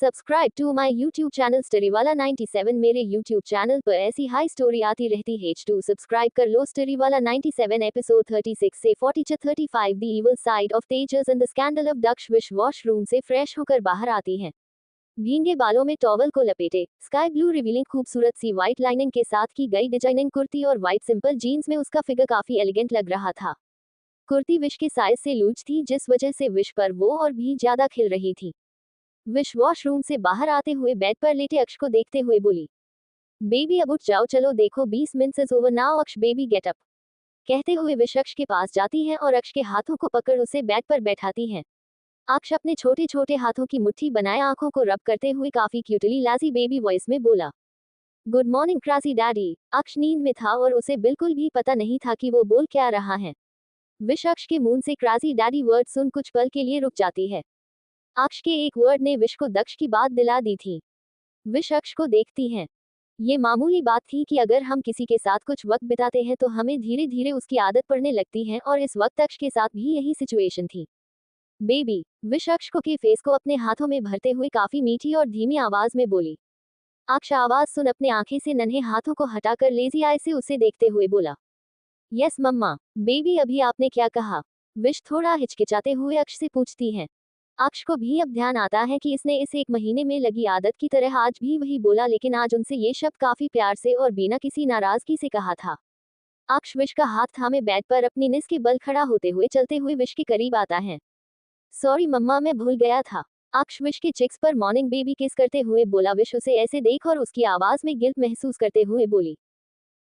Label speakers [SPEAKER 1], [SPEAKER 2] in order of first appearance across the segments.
[SPEAKER 1] Subscribe to my YouTube channel Storywala 97। मेरे YouTube channel पर ऐसी हाई स्टोरी आती रहती है। H2 सब्सक्राइब कर लो। स्टोरीवाला 97 एपिसोड 36 से 40-35 the evil side of Tejas and the scandal of Daksh. Vish washroom से फ्रेश होकर बाहर आती हैं। भींगे बालों में टॉवल को लपेटे, स्काई ब्लू रिवीलिंग खूबसूरत सी व्हाइट लाइनिंग के साथ की गई डिजाइनिंग कुर्ती और व्हाइट सिंपल जीन्स में उसका फिगर काफी एलिगेंट लग रहा था। कुर्ती विश के साइज से लूज थी, जिस वजह से विश पर वो और भी ज्यादा खिल रही थी। विश वॉशरूम से बाहर आते हुए बेड पर लेटे अक्ष को देखते हुए बोली, बेबी अब उठ जाओ, चलो देखो 20 मिनट्स इज ओवर नाउ अक्ष, बेबी गेट अप। कहते हुए विश अक्ष के पास जाती है और अक्ष के हाथों को पकड़ उसे बेड पर बैठाती है। अक्ष अपने छोटे छोटे हाथों की मुट्ठी बनाए आंखों को रब करते हुए काफी क्यूटली लाजी बेबी वॉइस में बोला, गुड मॉर्निंग क्राजी डैडी। अक्ष नींद में था और उसे बिल्कुल भी पता नहीं था कि वो बोल क्या रहा है। विश अक्ष के मुंह से क्राजी डैडी वर्ड सुन कुछ पल के लिए रुक जाती है। अक्ष के एक वर्ड ने विश को दक्ष की बात दिला दी थी। विश अक्ष को देखती है। ये मामूली बात थी कि अगर हम किसी के साथ कुछ वक्त बिताते हैं तो हमें धीरे धीरे उसकी आदत पड़ने लगती है, और इस वक्त अक्ष के साथ भी यही सिचुएशन थी। बेबी, विश अक्ष को के फेस को अपने हाथों में भरते हुए काफी मीठी और धीमी आवाज में बोली। अक्ष आवाज सुन अपने आंखें से नन्हे हाथों को हटाकर लेजी आई से उसे देखते हुए बोला, यस मम्मा। बेबी, अभी आपने क्या कहा? विश थोड़ा हिचकिचाते हुए अक्ष से पूछती है। अक्ष को भी अब ध्यान आता है कि इसने इस एक महीने में लगी आदत की तरह आज भी वही बोला, लेकिन आज उनसे ये शब्द काफी प्यार से और बिना किसी नाराजगी से कहा था। अक्ष विश का हाथ थामे बेड पर अपनी निस के बल खड़ा होते हुए चलते हुए विश के करीब आता है। सॉरी मम्मा, मैं भूल गया था। अक्ष विश के चिक्स पर मॉर्निंग बेबी किस करते हुए बोला। विश उसे ऐसे देख और उसकी आवाज में गिल्ट महसूस करते हुए बोली,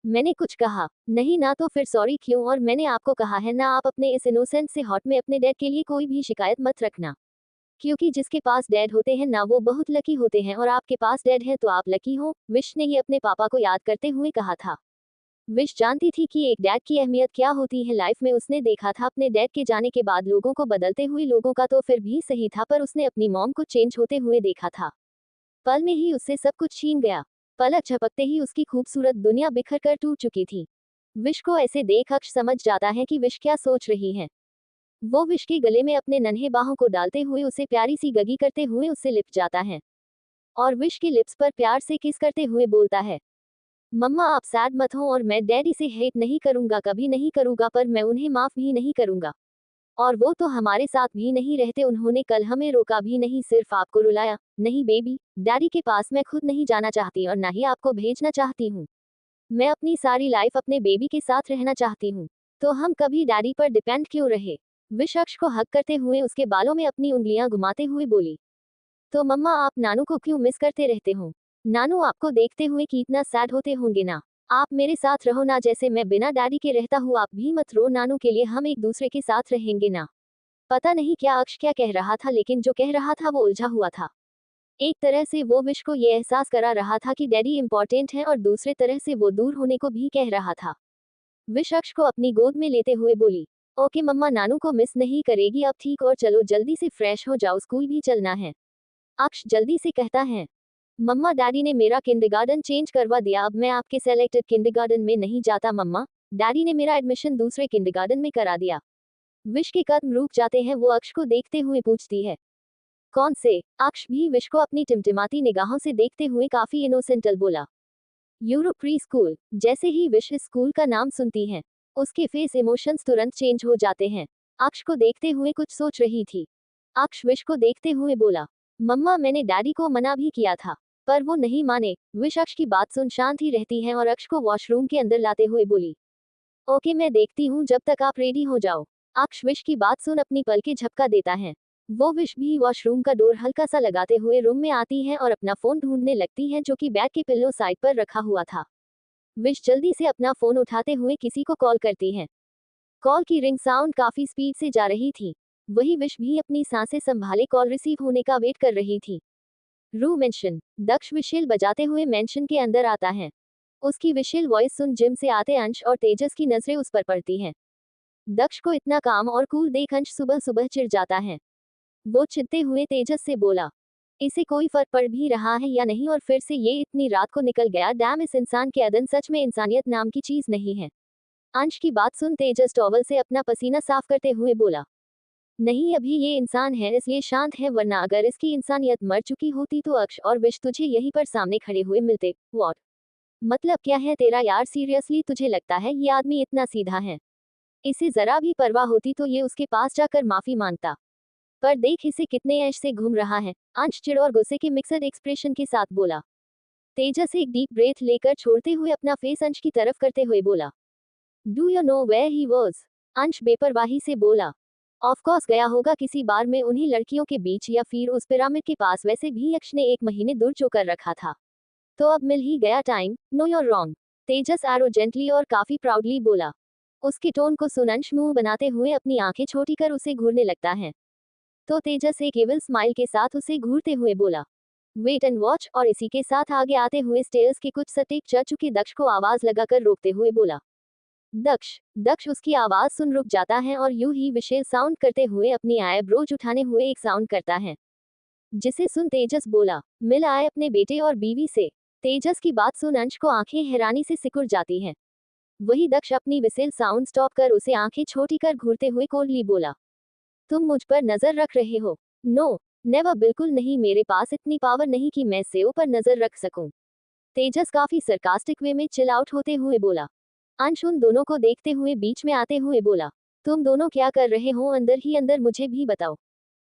[SPEAKER 1] मैंने कुछ कहा नहीं ना, तो फिर सॉरी क्यों? और मैंने आपको कहा है ना, आप अपने इस इनोसेंट से हॉट में अपने डैड के लिए कोई भी शिकायत मत रखना, क्योंकि जिसके पास डैड होते हैं ना वो बहुत लकी होते हैं, और आपके पास डैड है तो आप लकी हो। विश ने ही अपने पापा को याद करते हुए कहा था। विश जानती थी कि एक डैड की अहमियत क्या होती है लाइफ में। उसने देखा था अपने डैड के जाने के बाद लोगों को बदलते हुए, लोगों का तो फिर भी सही था, पर उसने अपनी मॉम को चेंज होते हुए देखा था। पल में ही उससे सब कुछ छीन गया। पलक झपकते ही उसकी खूबसूरत दुनिया बिखर कर टूट चुकी थी। विश को ऐसे देख अक्ष समझ जाता है कि विश क्या सोच रही है। वो विश के गले में अपने नन्हे बाहों को डालते हुए उसे प्यारी सी गगी करते हुए उससे लिपट जाता है और विश के लिप्स पर प्यार से किस करते हुए बोलता है, मम्मा आप सैड मत हो, और मैं डैडी से हेट नहीं करूंगा, कभी नहीं करूंगा, पर मैं उन्हें माफ भी नहीं करूंगा। और वो तो हमारे साथ भी नहीं रहते, उन्होंने कल हमें रोका भी नहीं, सिर्फ आपको रुलाया। नहीं बेबी, डैडी के पास मैं खुद नहीं जाना चाहती और ना ही आपको भेजना चाहती हूँ। मैं अपनी सारी लाइफ अपने बेबी के साथ रहना चाहती हूँ, तो हम कभी डैडी पर डिपेंड क्यों रहे? विश अक्ष को हक करते हुए उसके बालों में अपनी उंगलियां घुमाते हुए बोली, तो मम्मा आप नानू को क्यों मिस करते रहते हो? नानू आपको देखते हुए कितना सैड होते होंगे ना। आप मेरे साथ रहो ना, जैसे मैं बिना डैडी के रहता हूँ। आप भी मत रो नानू के लिए, हम एक दूसरे के साथ रहेंगे ना। पता नहीं क्या अक्ष क्या कह रहा था, लेकिन जो कह रहा था वो उलझा हुआ था। एक तरह से वो विश को ये एहसास करा रहा था कि डैडी इंपॉर्टेंट है, और दूसरे तरह से वो दूर होने को भी कह रहा था। विश अक्ष को अपनी गोद में लेते हुए बोली, ओके मम्मा, नानू को मिस नहीं करेगी अब, ठीक? और चलो जल्दी से फ्रेश हो जाओ, स्कूल भी चलना है। अक्ष जल्दी से कहता है, मम्मा डैडी ने मेरा किंडरगार्टन चेंज करवा दिया, अब मैं आपके सेलेक्टेड किंडरगार्टन में नहीं जाता मम्मा, डैडी ने मेरा एडमिशन दूसरे किंडरगार्टन में करा दिया। विश के कदम रुक जाते हैं। वो अक्ष को देखते हुए पूछती है, कौन से? अक्ष भी विश को अपनी टिमटिमाती निगाहों से देखते हुए काफी इनोसेंटल बोला, यूरो प्री स्कूल। जैसे ही विश इस स्कूल का नाम सुनती है उसके फेस इमोशंस तुरंत चेंज हो जाते हैं। अक्ष को देखते हुए कुछ सोच रही थी। अक्ष विश को देखते हुए बोला, मम्मा मैंने डैडी को मना भी किया था, पर वो नहीं माने। विश अक्ष की बात सुन शांत ही रहती है और अक्ष को वॉशरूम के अंदर लाते हुए बोली, ओके मैं देखती हूँ, जब तक आप रेडी हो जाओ। अक्ष विश की बात सुन अपनी पलकें झपका देता है। वो विश भी वॉशरूम का डोर हल्का सा लगाते हुए रूम में आती है और अपना फोन ढूंढने लगती है, जो कि बैग के पिल्लो साइड पर रखा हुआ था। विश जल्दी से अपना फोन उठाते हुए किसी को कॉल करती है। कॉल की रिंग साउंड काफी स्पीड से जा रही थी। वही विश भी अपनी सांसें संभाले कॉल रिसीव होने का वेट कर रही थी। रू मेंशन। दक्ष विशिल बजाते हुए मेंशन के अंदर आता है। उसकी विशिल वॉइस सुन जिम से आते अंश और तेजस की नजरें उस पर पड़ती हैं। दक्ष को इतना काम और कूल देख अंश सुबह सुबह चिढ़ जाता है। वो चिढ़ते हुए तेजस से बोला, इसे कोई फर्क पड़ भी रहा है या नहीं, और फिर से ये इतनी रात को निकल गया, डैम इस इंसान के अदन, सच में इंसानियत नाम की चीज नहीं है। अंश की बात सुन तेजस टॉवल से अपना पसीना साफ करते हुए बोला, नहीं, अभी ये इंसान है इसलिए शांत है, वरना अगर इसकी इंसानियत मर चुकी होती तो अक्ष और विश तुझे यहीं पर सामने खड़े हुए मिलते। व्हाट? मतलब क्या है तेरा यार, सीरियसली तुझे लगता है ये आदमी इतना सीधा है? इसे जरा भी परवाह होती तो ये उसके पास जाकर माफी मांगता। पर देख इसे कितने ऐश से घूम रहा है। अंश चिढ़ और गुस्से के मिक्सड एक्सप्रेशन के साथ बोला। तेजस एक डीप ब्रेथ लेकर छोड़ते हुए अपना फेस अंश की तरफ करते हुए बोला। Do you know where he was? Ansh बेपरवाही से बोला। ऑफ कोर्स गया होगा किसी बार में उन्हीं लड़कियों के बीच या फिर उस पिरामिड के पास, वैसे भी अक्ष ने 1 महीने दूर चोकर रखा था। तो अब मिल ही गया time. No you're wrong. Tejas arrogantly और काफी प्राउडली बोला। उसके टोन को सुन अंश मुंह बनाते हुए अपनी आंखें छोटी कर उसे घूरने लगता है। तो तेजस एक एविल स्माइल के साथ उसे घूरते हुए बोला। वेट एंड वॉच, और इसी के साथ आगे आते हुए स्टेयर्स के कुछ स्टेप चढ़ चुके दक्ष को आवाज लगाकर रोकते हुए बोला। दक्ष। दक्ष उसकी आवाज सुन रुक जाता है और यूं ही विशेष साउंड करते हुए अपनी आईब्रोज उठाने हुए एक साउंड करता है, जिसे सुन तेजस बोला। मिल आए अपने बेटे और बीवी से? तेजस की बात सुन अंश को आंखें हैरानी से सिकुड़ जाती हैं। वही दक्ष अपनी विसेल साउंड स्टॉप कर उसे आंखें छोटी कर घूरते हुए कोल्डली बोला। तुम मुझ पर नजर रख रहे हो? नो नेवर, बिल्कुल नहीं, मेरे पास इतनी पावर नहीं कि मैं सेओ पर नजर रख सकूं। तेजस काफी सरकास्टिक वे में चिल आउट होते हुए बोला। अंश उन दोनों को देखते हुए बीच में आते हुए बोला। तुम दोनों क्या कर रहे हो अंदर ही अंदर, मुझे भी बताओ।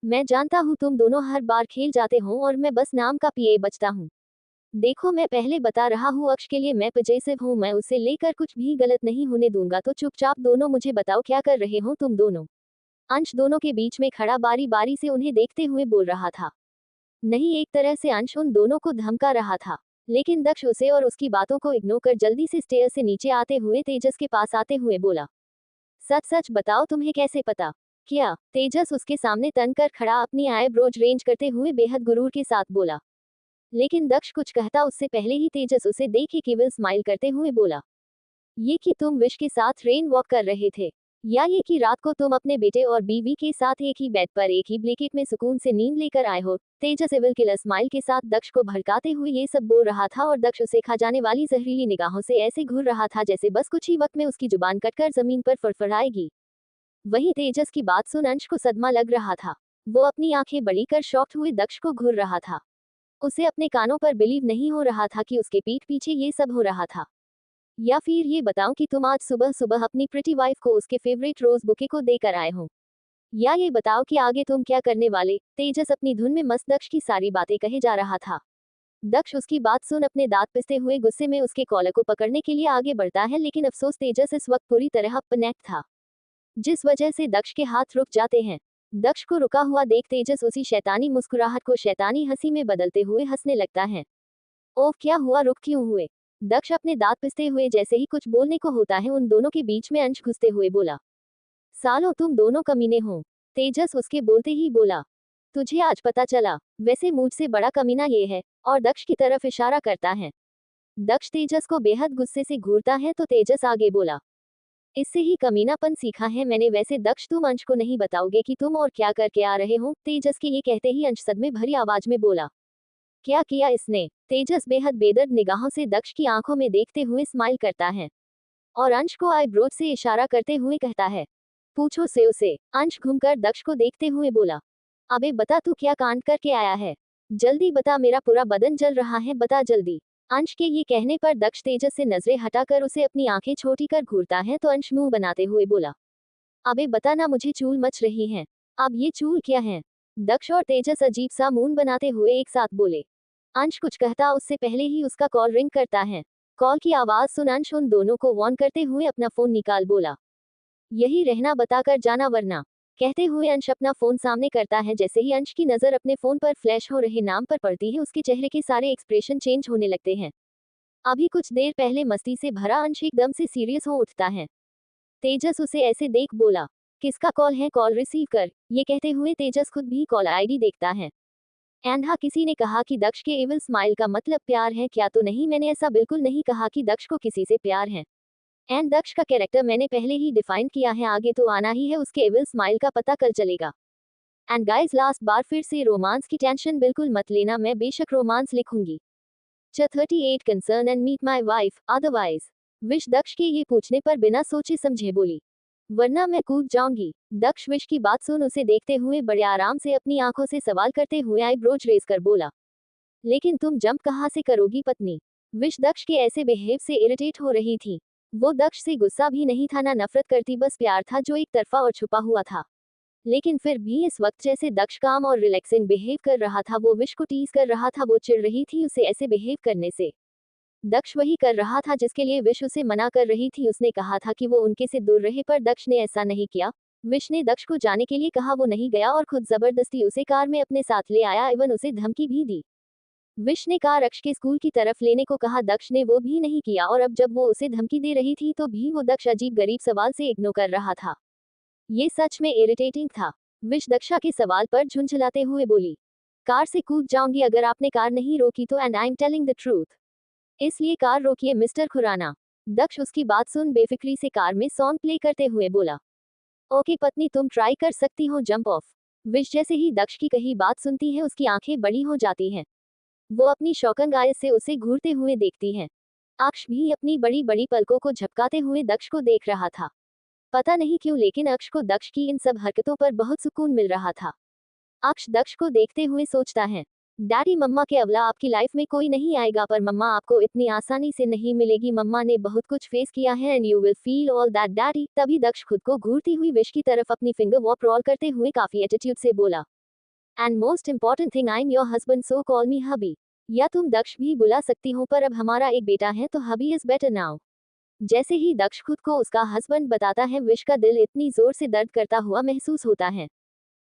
[SPEAKER 1] मैं जानता हूँ तुम दोनों हर बार खेल जाते हो और मैं बस नाम का पीए बचता हूँ। देखो मैं पहले बता रहा हूँ, अक्ष के लिए मैं पजेसिव हूँ, मैं उसे लेकर कुछ भी गलत नहीं होने दूंगा, तो चुपचाप दोनों मुझे बताओ क्या कर रहे हो तुम दोनों। अंश दोनों के बीच में खड़ा बारी बारी से उन्हें देखते हुए बोल रहा था। नहीं, एक तरह से अंश उन दोनों को धमका रहा था, लेकिन दक्ष उसे और उसकी बातों को इग्नोर कर जल्दी से स्टेयर से नीचे आते हुए तेजस के पास आते हुए बोला। सच सच बताओ, तुम्हें कैसे पता? क्या? तेजस उसके सामने तन कर खड़ा अपनी आईब्रोज रेंज करते हुए बेहद गुरूर के साथ बोला। लेकिन दक्ष कुछ कहता उससे पहले ही तेजस उसे देख ही केवल स्माइल करते हुए बोला। ये कि तुम विश के साथ रेन वॉक कर रहे थे, या ये कि रात को तुम अपने बेटे और बीवी के साथ एक ही बेड पर एक ही ब्लैंकेट में सुकून से नींद लेकर आए हो? तेजस एविल किलर स्माइल के साथ दक्ष को भड़काते हुए ये सब बोल रहा था और दक्ष उसे खा जाने वाली जहरीली निगाहों से ऐसे घूर रहा था जैसे बस कुछ ही वक्त में उसकी जुबान कटकर जमीन पर फड़फड़ाएगी। वहीं तेजस की बात सुन अंश को सदमा लग रहा था। वो अपनी आंखें बड़ी कर शॉक्ड हुए दक्ष को घूर रहा था। उसे अपने कानों पर बिलीव नहीं हो रहा था कि उसके पीठ पीछे ये सब हो रहा था। या फिर ये बताऊं कि तुम आज सुबह सुबह अपनी प्रिटी वाइफ को उसके फेवरेट रोज बुके को देकर आए हो? या ये बताओ कि आगे तुम क्या करने वाले? तेजस अपनी धुन में मस्त दक्ष की सारी बातें कहे जा रहा था। दक्ष उसकी बात सुन अपने दांत पिसते हुए गुस्से में उसके कॉलर को पकड़ने के लिए आगे बढ़ता है, लेकिन अफसोस तेजस इस वक्त पूरी तरह पनेट था, जिस वजह से दक्ष के हाथ रुक जाते हैं। दक्ष को रुका हुआ देख तेजस उसी शैतानी मुस्कुराहट को शैतानी हंसी में बदलते हुए हंसने लगता है। ओह क्या हुआ, रुक क्यों हुए? दक्ष अपने दांत पिसते हुए जैसे ही कुछ बोलने को होता है उन दोनों के बीच में अंश घुसते हुए बोला। सालो तुम दोनों कमीने हो। तेजस उसके बोलते ही बोला। तुझे आज पता चला, वैसे मुझसे बड़ा कमीना ये है, और दक्ष की तरफ इशारा करता है। दक्ष तेजस को बेहद गुस्से से घूरता है तो तेजस आगे बोला। इससे ही कमीनापन सीखा है मैंने। वैसे दक्ष तुम अंश को नहीं बताओगे कि तुम और क्या करके आ रहे हो? तेजस के ये कहते ही अंश सदमे भरी आवाज में बोला। क्या किया इसने? तेजस बेहद बेदर्द निगाहों से दक्ष की आंखों में देखते हुए स्माइल करता है और अंश को आईब्रोज से इशारा करते हुए कहता है। पूछो से उसे। अंश घूमकर दक्ष को देखते हुए बोला। अबे बता तू क्या कांड करके आया है? जल्दी बता, मेरा पूरा बदन जल रहा है, बता जल्दी। अंश के ये कहने पर दक्ष तेजस से नजरें हटाकर उसे अपनी आंखें छोटी कर घूरता है तो अंश मुंह बनाते हुए बोला। अबे बता ना, मुझे चूल मच रही है। अब ये चूल क्या है? दक्ष और तेजस अजीब सा मुंह बनाते हुए एक साथ बोले। अंश कुछ कहता उससे पहले ही उसका कॉल रिंग करता है। कॉल की आवाज सुन अंश उन दोनों को वार्न करते हुए अपना फोन निकाल बोला। यही रहना, बताकर जाना वरना। कहते हुए अंश अपना फोन सामने करता है। जैसे ही अंश की नजर अपने फोन पर फ्लैश हो रहे नाम पर पड़ती है उसके चेहरे के सारे एक्सप्रेशन चेंज होने लगते हैं। अभी कुछ देर पहले मस्ती से भरा अंश एकदम से सीरियस हो उठता है। तेजस उसे ऐसे देख बोला। किसका कॉल है, कॉल रिसीव कर। ये कहते हुए तेजस खुद भी कॉल आईडी देखता है। एंड हाँ, किसी ने कहा कि दक्ष के एविल स्माइल का मतलब प्यार है क्या? तो नहीं, मैंने ऐसा बिल्कुल नहीं कहा कि दक्ष को किसी से प्यार है। एंड दक्ष का कैरेक्टर मैंने पहले ही डिफाइन किया है, आगे तो आना ही है, उसके एविल स्माइल का पता कल चलेगा। एंड गाइस, लास्ट बार फिर से रोमांस की टेंशन बिल्कुल मत लेना, मैं बेशक रोमांस लिखूंगी। 38 concern and meet my wife otherwise. Wish Daksh के ये पूछने पर बिना सोचे समझे बोली। वरना मैं कूद जाऊंगी। दक्ष विश की बात सुन उसे देखते हुए बड़े आराम से अपनी आंखों से सवाल करते हुए आईब्रोज रेज कर बोला, लेकिन तुम जंप कहाँ से करोगी पत्नी? विश दक्ष के ऐसे बिहेव से इरिटेट हो रही थी। वो दक्ष से गुस्सा भी नहीं था ना नफरत करती, बस प्यार था जो एक तरफा और छुपा हुआ था। लेकिन फिर भी इस वक्त जैसे दक्ष काम और रिलैक्सिंग बिहेव कर रहा था, वो विश को टीज कर रहा था, वो चिढ़ रही थी उसे ऐसे बिहेव करने से। दक्ष वही कर रहा था जिसके लिए विश उसे मना कर रही थी। उसने कहा था कि वो उनके से दूर रहे, पर दक्ष ने ऐसा नहीं किया। विश ने दक्ष को जाने के लिए कहा, वो नहीं गया और खुद जबरदस्ती उसे कार में अपने साथ ले आया, इवन उसे धमकी भी दी। विश ने कार अक्ष के स्कूल की तरफ लेने को कहा, दक्ष ने वो भी नहीं किया, और अब जब वो उसे धमकी दे रही थी तो भी वो दक्ष अजीब गरीब सवाल से इग्नोर कर रहा था। ये सच में इरिटेटिंग था। विश दक्षा के सवाल पर झुंझलाते हुए बोली, कार से कूद जाऊंगी अगर आपने कार नहीं रोकी तो, and I am telling the truth. इसलिए कार रोकिए मिस्टर खुराना। दक्ष उसकी बात सुन बेफिक्री से कार में सॉन्ग प्ले करते हुए बोला, ओके पत्नी तुम ट्राई कर सकती हो जंप ऑफ। विश जैसे ही दक्ष की कही बात सुनती है उसकी आंखें बड़ी हो जाती हैं। वो अपनी शौकंग आय से उसे घूरते हुए देखती है। अक्ष भी अपनी बड़ी बड़ी पलकों को झपकाते हुए दक्ष को देख रहा था। पता नहीं क्यों, लेकिन अक्ष को दक्ष की इन सब हरकतों पर बहुत सुकून मिल रहा था। अक्ष दक्ष को देखते हुए सोचता है, डैडी मम्मा के अवला आपकी लाइफ में कोई नहीं आएगा, पर मम्मा आपको इतनी आसानी से नहीं मिलेगी। मम्मा ने बहुत कुछ फेस किया है and you will feel all that daddy. तभी दक्ष खुद को घूरती हुई विश की तरफ अपनी फिंगर वॉप रोल करते हुए काफी एटीट्यूड से बोला, and most important thing I am your husband so call me hubby. या तुम दक्ष भी बुला सकती हो, पर अब हमारा एक बेटा है तो हबी इज बेटर नाउ। जैसे ही दक्ष खुद को उसका हस्बैंड बताता है, विश का दिल इतनी जोर से दर्द करता हुआ महसूस होता है।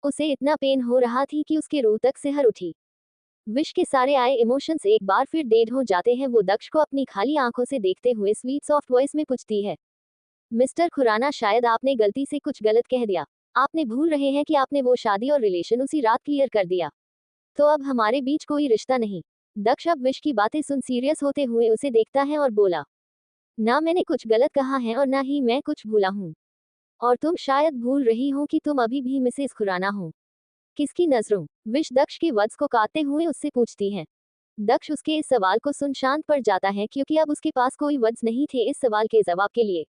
[SPEAKER 1] उसे इतना पेन हो रहा थी कि उसके रूह तक सिहर उठी। विश के सारे आए इमोशंस एक बार फिर डेड हो जाते हैं। वो दक्ष को अपनी खाली आंखों से देखते हुए स्वीट सॉफ्ट वॉइस में पूछती है, मिस्टर खुराना शायद आपने गलती से कुछ गलत कह दिया। आपने भूल रहे हैं कि आपने वो शादी और रिलेशन उसी रात क्लियर कर दिया, तो अब हमारे बीच कोई रिश्ता नहीं। दक्ष अब विश की बातें सुन सीरियस होते हुए उसे देखता है और बोला, ना मैंने कुछ गलत कहा है और ना ही मैं कुछ भूला हूँ। और तुम शायद भूल रही हो कि तुम अभी भी मिसेस खुराना हो। किसकी नजरों? विश दक्ष के वर्ड्स को काटते हुए उससे पूछती है। दक्ष उसके इस सवाल को सुन शांत पड़ जाता है, क्योंकि अब उसके पास कोई वर्ड्स नहीं थे इस सवाल के जवाब के लिए।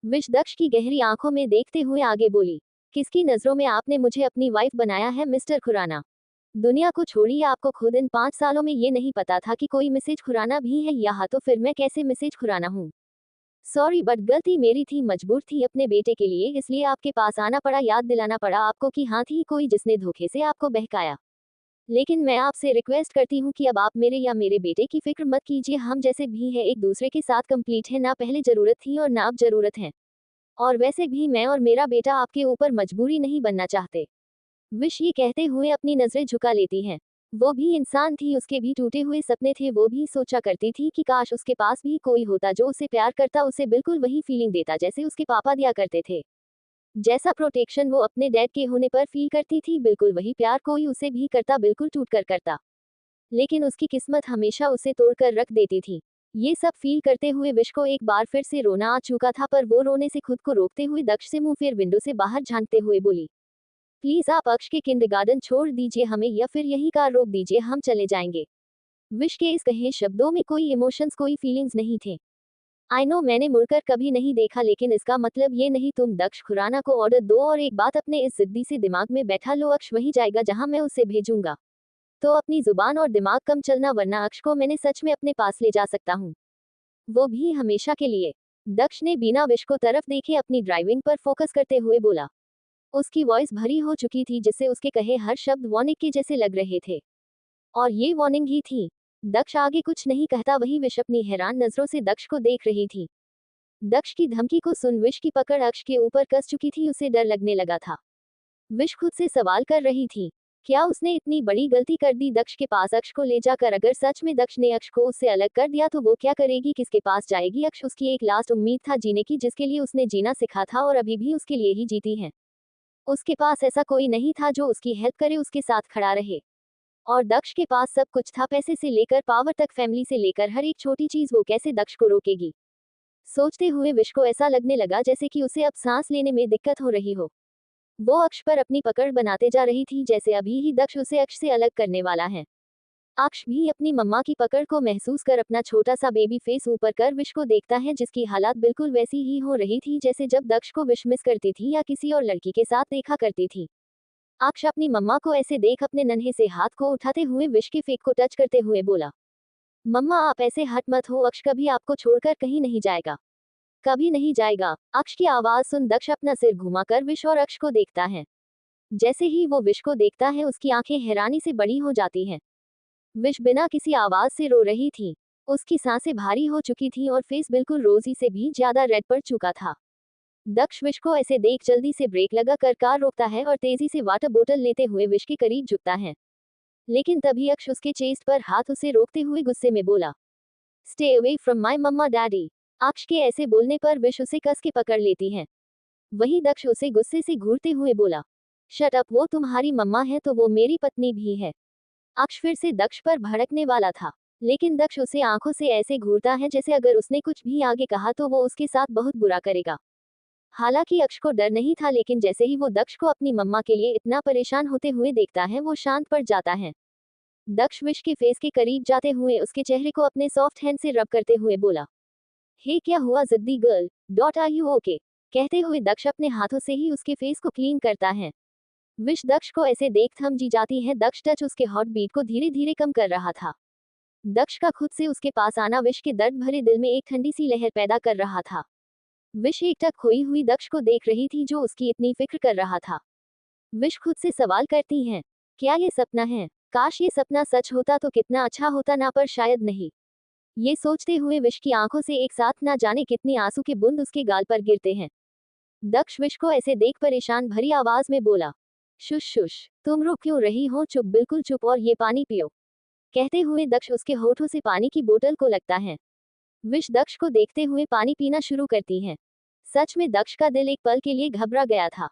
[SPEAKER 1] विश दक्ष की गहरी आंखों में देखते हुए आगे बोली, किसकी नजरों में आपने मुझे अपनी वाइफ बनाया है मिस्टर खुराना? दुनिया को छोड़िए, आपको खुद इन 5 सालों में ये नहीं पता था कि कोई मिसेज खुराना भी है यहाँ, तो फिर मैं कैसे मिसेज खुराना हूँ? सॉरी बट गलती मेरी थी, मजबूर थी अपने बेटे के लिए, इसलिए आपके पास आना पड़ा, याद दिलाना पड़ा आपको कि हाँ थी कोई जिसने धोखे से आपको बहकाया। लेकिन मैं आपसे रिक्वेस्ट करती हूँ कि अब आप मेरे या मेरे बेटे की फिक्र मत कीजिए। हम जैसे भी हैं एक दूसरे के साथ कंप्लीट है, ना पहले जरूरत थी और ना अब जरूरत है। और वैसे भी मैं और मेरा बेटा आपके ऊपर मजबूरी नहीं बनना चाहते। विश ये कहते हुए अपनी नजरें झुका लेती है। वो भी इंसान थी, उसके भी टूटे हुए सपने थे। वो भी सोचा करती थी कि काश उसके पास भी कोई होता जो उसे प्यार करता, उसे बिल्कुल वही फीलिंग देता जैसे उसके पापा दिया करते थे। जैसा प्रोटेक्शन वो अपने डैड के होने पर फील करती थी, बिल्कुल वही प्यार कोई उसे भी करता, बिल्कुल टूट कर करता। लेकिन उसकी किस्मत हमेशा उसे तोड़कर रख देती थी। ये सब फील करते हुए विश को एक बार फिर से रोना आ चुका था, पर वो रोने से खुद को रोकते हुए दक्ष से मुंह फेर विंडो से बाहर झांकते हुए बोली, प्लीज आप अक्ष के किंडरगार्टन छोड़ दीजिए हमें, या फिर यही कार रोक दीजिए, हम चले जाएंगे। विश के इस कहे शब्दों में कोई इमोशंस, कोई फीलिंग्स नहीं थे। आई नो मैंने मुड़कर कभी नहीं देखा, लेकिन इसका मतलब ये नहीं। तुम दक्ष खुराना को ऑर्डर दो और एक बात अपने इस जिद्दी से दिमाग में बैठा लो, अक्ष वही जाएगा जहां मैं उसे भेजूंगा। तो अपनी जुबान और दिमाग कम चलना, वरना अक्ष को मैंने सच में अपने पास ले जा सकता हूँ, वो भी हमेशा के लिए। दक्ष ने बिना विश को तरफ देखे अपनी ड्राइविंग पर फोकस करते हुए बोला। उसकी वॉइस भरी हो चुकी थी, जिससे उसके कहे हर शब्द वार्निंग के जैसे लग रहे थे। और ये वार्निंग ही थी। दक्ष आगे कुछ नहीं कहता, वही विश अपनी हैरान नजरों से दक्ष को देख रही थी। दक्ष की धमकी को सुन विश की पकड़ अक्ष के ऊपर कस चुकी थी, उसे डर लगने लगा था। विश खुद से सवाल कर रही थी, क्या उसने इतनी बड़ी गलती कर दी दक्ष के पास अक्ष को ले जाकर? अगर सच में दक्ष ने अक्ष को उससे अलग कर दिया तो वो क्या करेगी, किसके पास जाएगी? अक्ष उसकी एक लास्ट उम्मीद था जीने की, जिसके लिए उसने जीना सीखा था और अभी भी उसके लिए ही जीती है। उसके पास ऐसा कोई नहीं था जो उसकी हेल्प करे, उसके साथ खड़ा रहे। और दक्ष के पास सब कुछ था, पैसे से लेकर पावर तक, फैमिली से लेकर हर एक छोटी चीज। वो कैसे दक्ष को रोकेगी? सोचते हुए विश को ऐसा लगने लगा जैसे कि उसे अब सांस लेने में दिक्कत हो रही हो। वो अक्ष पर अपनी पकड़ बनाते जा रही थी, जैसे अभी ही दक्ष उसे अक्ष से अलग करने वाला है। अक्ष भी अपनी मम्मा की पकड़ को महसूस कर अपना छोटा सा बेबी फेस ऊपर कर विश को देखता है, जिसकी हालात बिल्कुल वैसी ही हो रही थी जैसे जब दक्ष को विश मिस करती थी या किसी और लड़की के साथ देखा करती थी। अक्ष अपनी मम्मा को ऐसे देख अपने नन्हे से हाथ को उठाते हुए विश के फेक को टच करते हुए बोला, मम्मा आप ऐसे हट मत हो, अक्ष कभी आपको छोड़कर कहीं नहीं जाएगा, कभी नहीं जाएगा। अक्ष की आवाज सुन दक्ष अपना सिर घुमाकर विश और अक्ष को देखता है। जैसे ही वो विश को देखता है उसकी आंखें हैरानी से बड़ी हो जाती हैं। विश बिना किसी आवाज से रो रही थी। उसकी सांसें भारी हो चुकी थी और फेस बिल्कुल रोजी से भी ज्यादा रेड पड़ चुका था। दक्ष विश को ऐसे देख जल्दी से ब्रेक लगा कर कार रोकता है और तेजी से वाटर बोतल लेते हुए विश के करीब झुकता है। लेकिन तभी अक्ष उसके चेस्ट पर हाथ उसे रोकते हुए गुस्से में बोला, stay away from my mamma daddy. Aksh के ऐसे बोलने पर विश उसे कस के पकड़ लेती है। वही दक्ष उसे गुस्से से घूरते हुए बोला, शट अप, वो तुम्हारी मम्मा है तो वो मेरी पत्नी भी है। अक्ष फिर से दक्ष पर भड़कने वाला था, लेकिन दक्ष उसे आंखों से ऐसे घूरता है जैसे अगर उसने कुछ भी आगे कहा तो वो उसके साथ बहुत बुरा करेगा। हालांकि अक्ष को डर नहीं था, लेकिन जैसे ही वो दक्ष को अपनी मम्मा के लिए इतना परेशान होते हुए देखता है वो शांत पड़ जाता है। दक्ष विश के फेस के करीब जाते हुए उसके चेहरे को अपने सॉफ्ट हैंड से रब करते हुए बोला, हे क्या हुआ जिद्दी girl, dot are you okay. कहते हुए दक्ष अपने हाथों से ही उसके फेस को क्लीन करता है। विश दक्ष को ऐसे देख थम जी जाती है। दक्ष टच उसके हॉट बीट को धीरे धीरे कम कर रहा था। दक्ष का खुद से उसके पास आना विश के दर्द भरे दिल में एक ठंडी सी लहर पैदा कर रहा था। विश एकटक खोई हुई दक्ष को देख रही थी जो उसकी इतनी फिक्र कर रहा था। विश खुद से सवाल करती है, क्या ये सपना है? काश ये सपना सच होता तो कितना अच्छा होता ना, पर शायद नहीं। ये सोचते हुए विश की आंखों से एक साथ ना जाने कितनी आंसू के बूंद उसके गाल पर गिरते हैं। दक्ष विश को ऐसे देख परेशान भरी आवाज में बोला, शुश शुश, तुम रो क्यों रही हो? चुप, बिल्कुल चुप, और ये पानी पियो। कहते हुए दक्ष उसके होठों से पानी की बोतल को लगता है। विश दक्ष को देखते हुए पानी पीना शुरू करती है। सच में दक्ष का दिल एक पल के लिए घबरा गया था।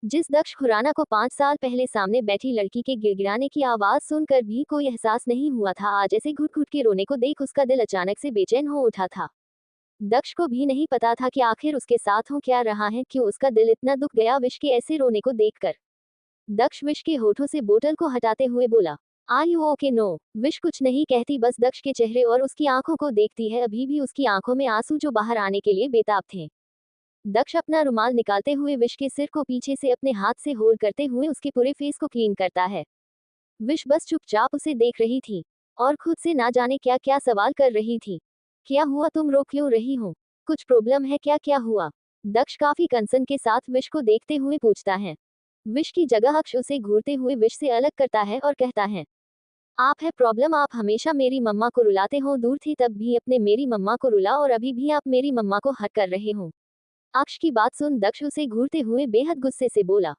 [SPEAKER 1] जिस दक्ष खुराना को 5 साल पहले सामने बैठी लड़की के गिड़गिड़ाने की आवाज सुनकर भी कोई एहसास नहीं हुआ था, आज ऐसे घुट घुट के रोने को देख उसका दिल अचानक से बेचैन हो उठा था। दक्ष को भी नहीं पता था कि आखिर उसके साथ हो क्या रहा है, क्यों उसका दिल इतना दुख गया विश के ऐसे रोने को देखकर। दक्ष विश के होठों से बोतल को हटाते हुए बोला, are you okay? No. Vish कुछ नहीं कहती, बस दक्ष के चेहरे और उसकी आंखों को देखती है। अभी भी उसकी आंखों में आंसू जो बाहर आने के लिए बेताब थे। दक्ष अपना रुमाल निकालते हुए विश के सिर को पीछे से अपने हाथ से होल्ड करते हुए उसके पूरे फेस को क्लीन करता है। विश बस चुपचाप उसे देख रही थी और खुद से ना जाने क्या क्या सवाल कर रही थी। क्या हुआ? तुम रो क्यों रही हो? कुछ प्रॉब्लम है क्या? क्या हुआ? दक्ष काफी कंसर्न के साथ विश को देखते हुए पूछता है। विश की जगह अक्ष उसे घूरते हुए विश से अलग करता है और कहता है, आप है प्रॉब्लम, आप हमेशा मेरी मम्मा को रुलाते हो, दूर थी तब भी अपने मेरी मम्मा को रुला और अभी भी आप मेरी मम्मा को हर्ट कर रहे हो। अक्ष की बात सुन दक्ष उसे घूरते हुए बेहद गुस्से से बोला,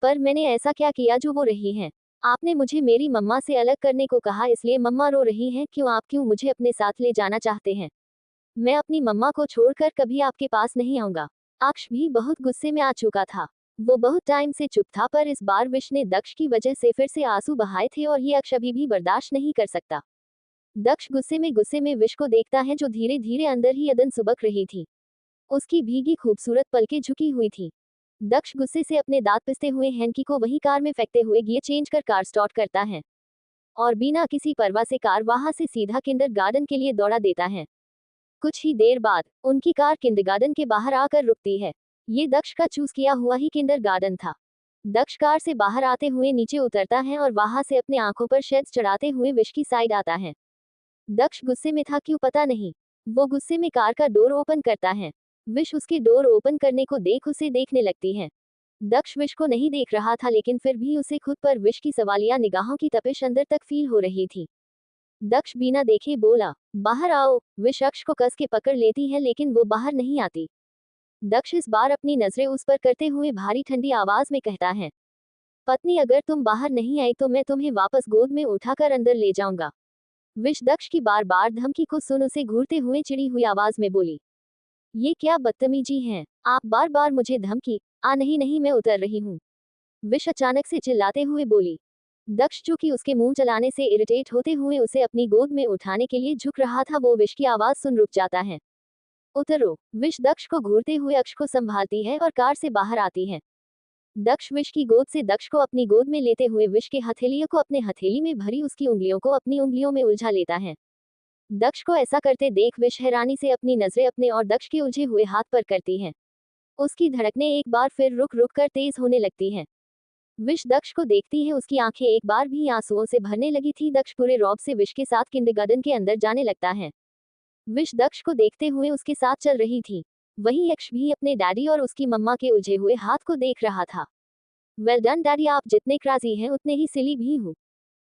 [SPEAKER 1] पर मैंने ऐसा क्या किया जो वो रही हैं? आपने मुझे मेरी मम्मा से अलग करने को कहा, इसलिए मम्मा रो रही हैं। क्यों, आप क्यों मुझे अपने साथ ले जाना चाहते हैं? मैं अपनी मम्मा को छोड़कर कभी आपके पास नहीं आऊंगा। अक्ष भी बहुत गुस्से में आ चुका था। वो बहुत टाइम से चुप था, पर इस बार विश ने दक्ष की वजह से फिर से आंसू बहाए थे और ये अक्ष अभी भी बर्दाश्त नहीं कर सकता। दक्ष गुस्से में विश को देखता है जो धीरे धीरे अंदर ही अदन सुबक रही थी। उसकी भीगी खूबसूरत पलकें झुकी हुई थी। दक्ष गुस्से से अपने दांत पिसते हुए हैंकी को वही कार में फेंकते हुए गियर चेंज कर कार स्टार्ट करता है और बिना किसी परवाह से कार वहां से सीधा किंडरगार्टन के लिए दौड़ा देता है। कुछ ही देर बाद उनकी कार किंडरगार्टन के बाहर आकर रुकती है। ये दक्ष का चूज किया हुआ ही किंडरगार्टन था। दक्ष कार से बाहर आते हुए नीचे उतरता है और वहां से अपने आंखों पर शेड्स चढ़ाते हुए विश की साइड आता है। दक्ष गुस्से में था, क्यों पता नहीं। वो गुस्से में कार का डोर ओपन करता है। विश उसके डोर ओपन करने को देख उसे देखने लगती है। दक्ष विश को नहीं देख रहा था, लेकिन फिर भी उसे खुद पर विश की सवालिया निगाहों की तपिश अंदर तक फील हो रही थी। दक्ष बिना देखे बोला, बाहर आओ। विश अक्ष को कस के पकड़ लेती है, लेकिन वो बाहर नहीं आती। दक्ष इस बार अपनी नजरें उस पर करते हुए भारी ठंडी आवाज में कहता है, पत्नी अगर तुम बाहर नहीं आई तो मैं तुम्हें वापस गोद में उठाकर अंदर ले जाऊंगा। विश दक्ष की बार बार धमकी को सुन उसे घूरते हुए चिड़ी हुई आवाज में बोली, ये क्या बदतमीजी है? आप बार बार मुझे धमकी? नहीं नहीं, मैं उतर रही हूँ। विश अचानक से चिल्लाते हुए बोली। दक्ष जो कि उसके मुंह चलाने से इरिटेट होते हुए उसे अपनी गोद में उठाने के लिए झुक रहा था, वो विश की आवाज सुन रुक जाता है। उतरो। विश दक्ष को घूरते हुए अक्ष को संभालती है और कार से बाहर आती है। दक्ष विश की गोद से दक्ष को अपनी गोद में लेते हुए विश के हथेलियों को अपने हथेली में भरी उसकी उंगलियों को अपनी उंगलियों में उलझा लेता है। दक्ष को ऐसा करते देख विश हैरानी से अपनी नजरें अपने और दक्ष के उलझे हुए हाथ पर करती है। उसकी धड़कनें एक बार फिर रुक रुक कर तेज होने लगती हैं। विश दक्ष को देखती है, उसकी आंखें एक बार भी आंसुओं से भरने लगी थी। दक्ष पूरे रौब से विश के साथ किंडरगार्टन के अंदर जाने लगता है। विश दक्ष को देखते हुए उसके साथ चल रही थी। वहीं यक्ष भी अपने डैडी और उसकी मम्मा के उलझे हुए हाथ को देख रहा था। वेल डन डैडी, आप जितने क्राजी हैं उतने ही सिली भी हूँ।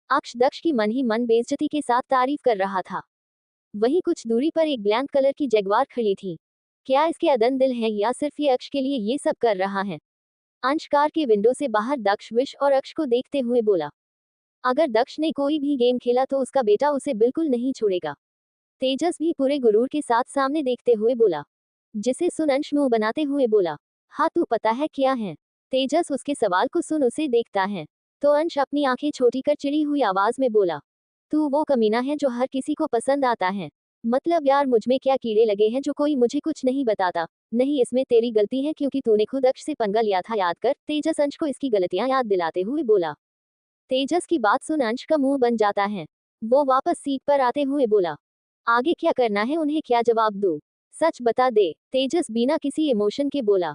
[SPEAKER 1] अक्ष दक्ष की मन ही मन बेइज्जती के साथ तारीफ कर रहा था। वहीं कुछ दूरी पर एक ब्लैक कलर की जगुआर खड़ी थी। क्या इसके अदन दिल है या सिर्फ ये अक्ष के लिए ये सब कर रहा है? अंश कार के विंडो से बाहर दक्ष विश और अक्ष को देखते हुए बोला। अगर दक्ष ने कोई भी गेम खेला तो उसका बेटा उसे बिल्कुल नहीं छोड़ेगा। तेजस भी पूरे गुरूर के साथ सामने देखते हुए बोला। जिसे सुन अंश मुंह बनाते हुए बोला, हाँ तू पता है क्या है? तेजस उसके सवाल को सुन उसे देखता है तो अंश अपनी आंखें छोटी कर चिड़ी हुई आवाज में बोला, तू वो कमीना है जो हर किसी को पसंद आता है। मतलब यार, मुझमें क्या कीड़े लगे हैं जो कोई मुझे कुछ नहीं बताता? नहीं, इसमें तेरी गलती है क्योंकि तूने खुद अक्ष से पंगा लिया था, याद कर। तेजस अंश को इसकी गलतियां याद दिलाते हुए बोला। तेजस की बात सुन अंश का मुंह बन जाता है। वो वापस सीट पर आते हुए बोला, आगे क्या करना है, उन्हें क्या जवाब दूं? सच बता दे, तेजस बिना किसी इमोशन के बोला।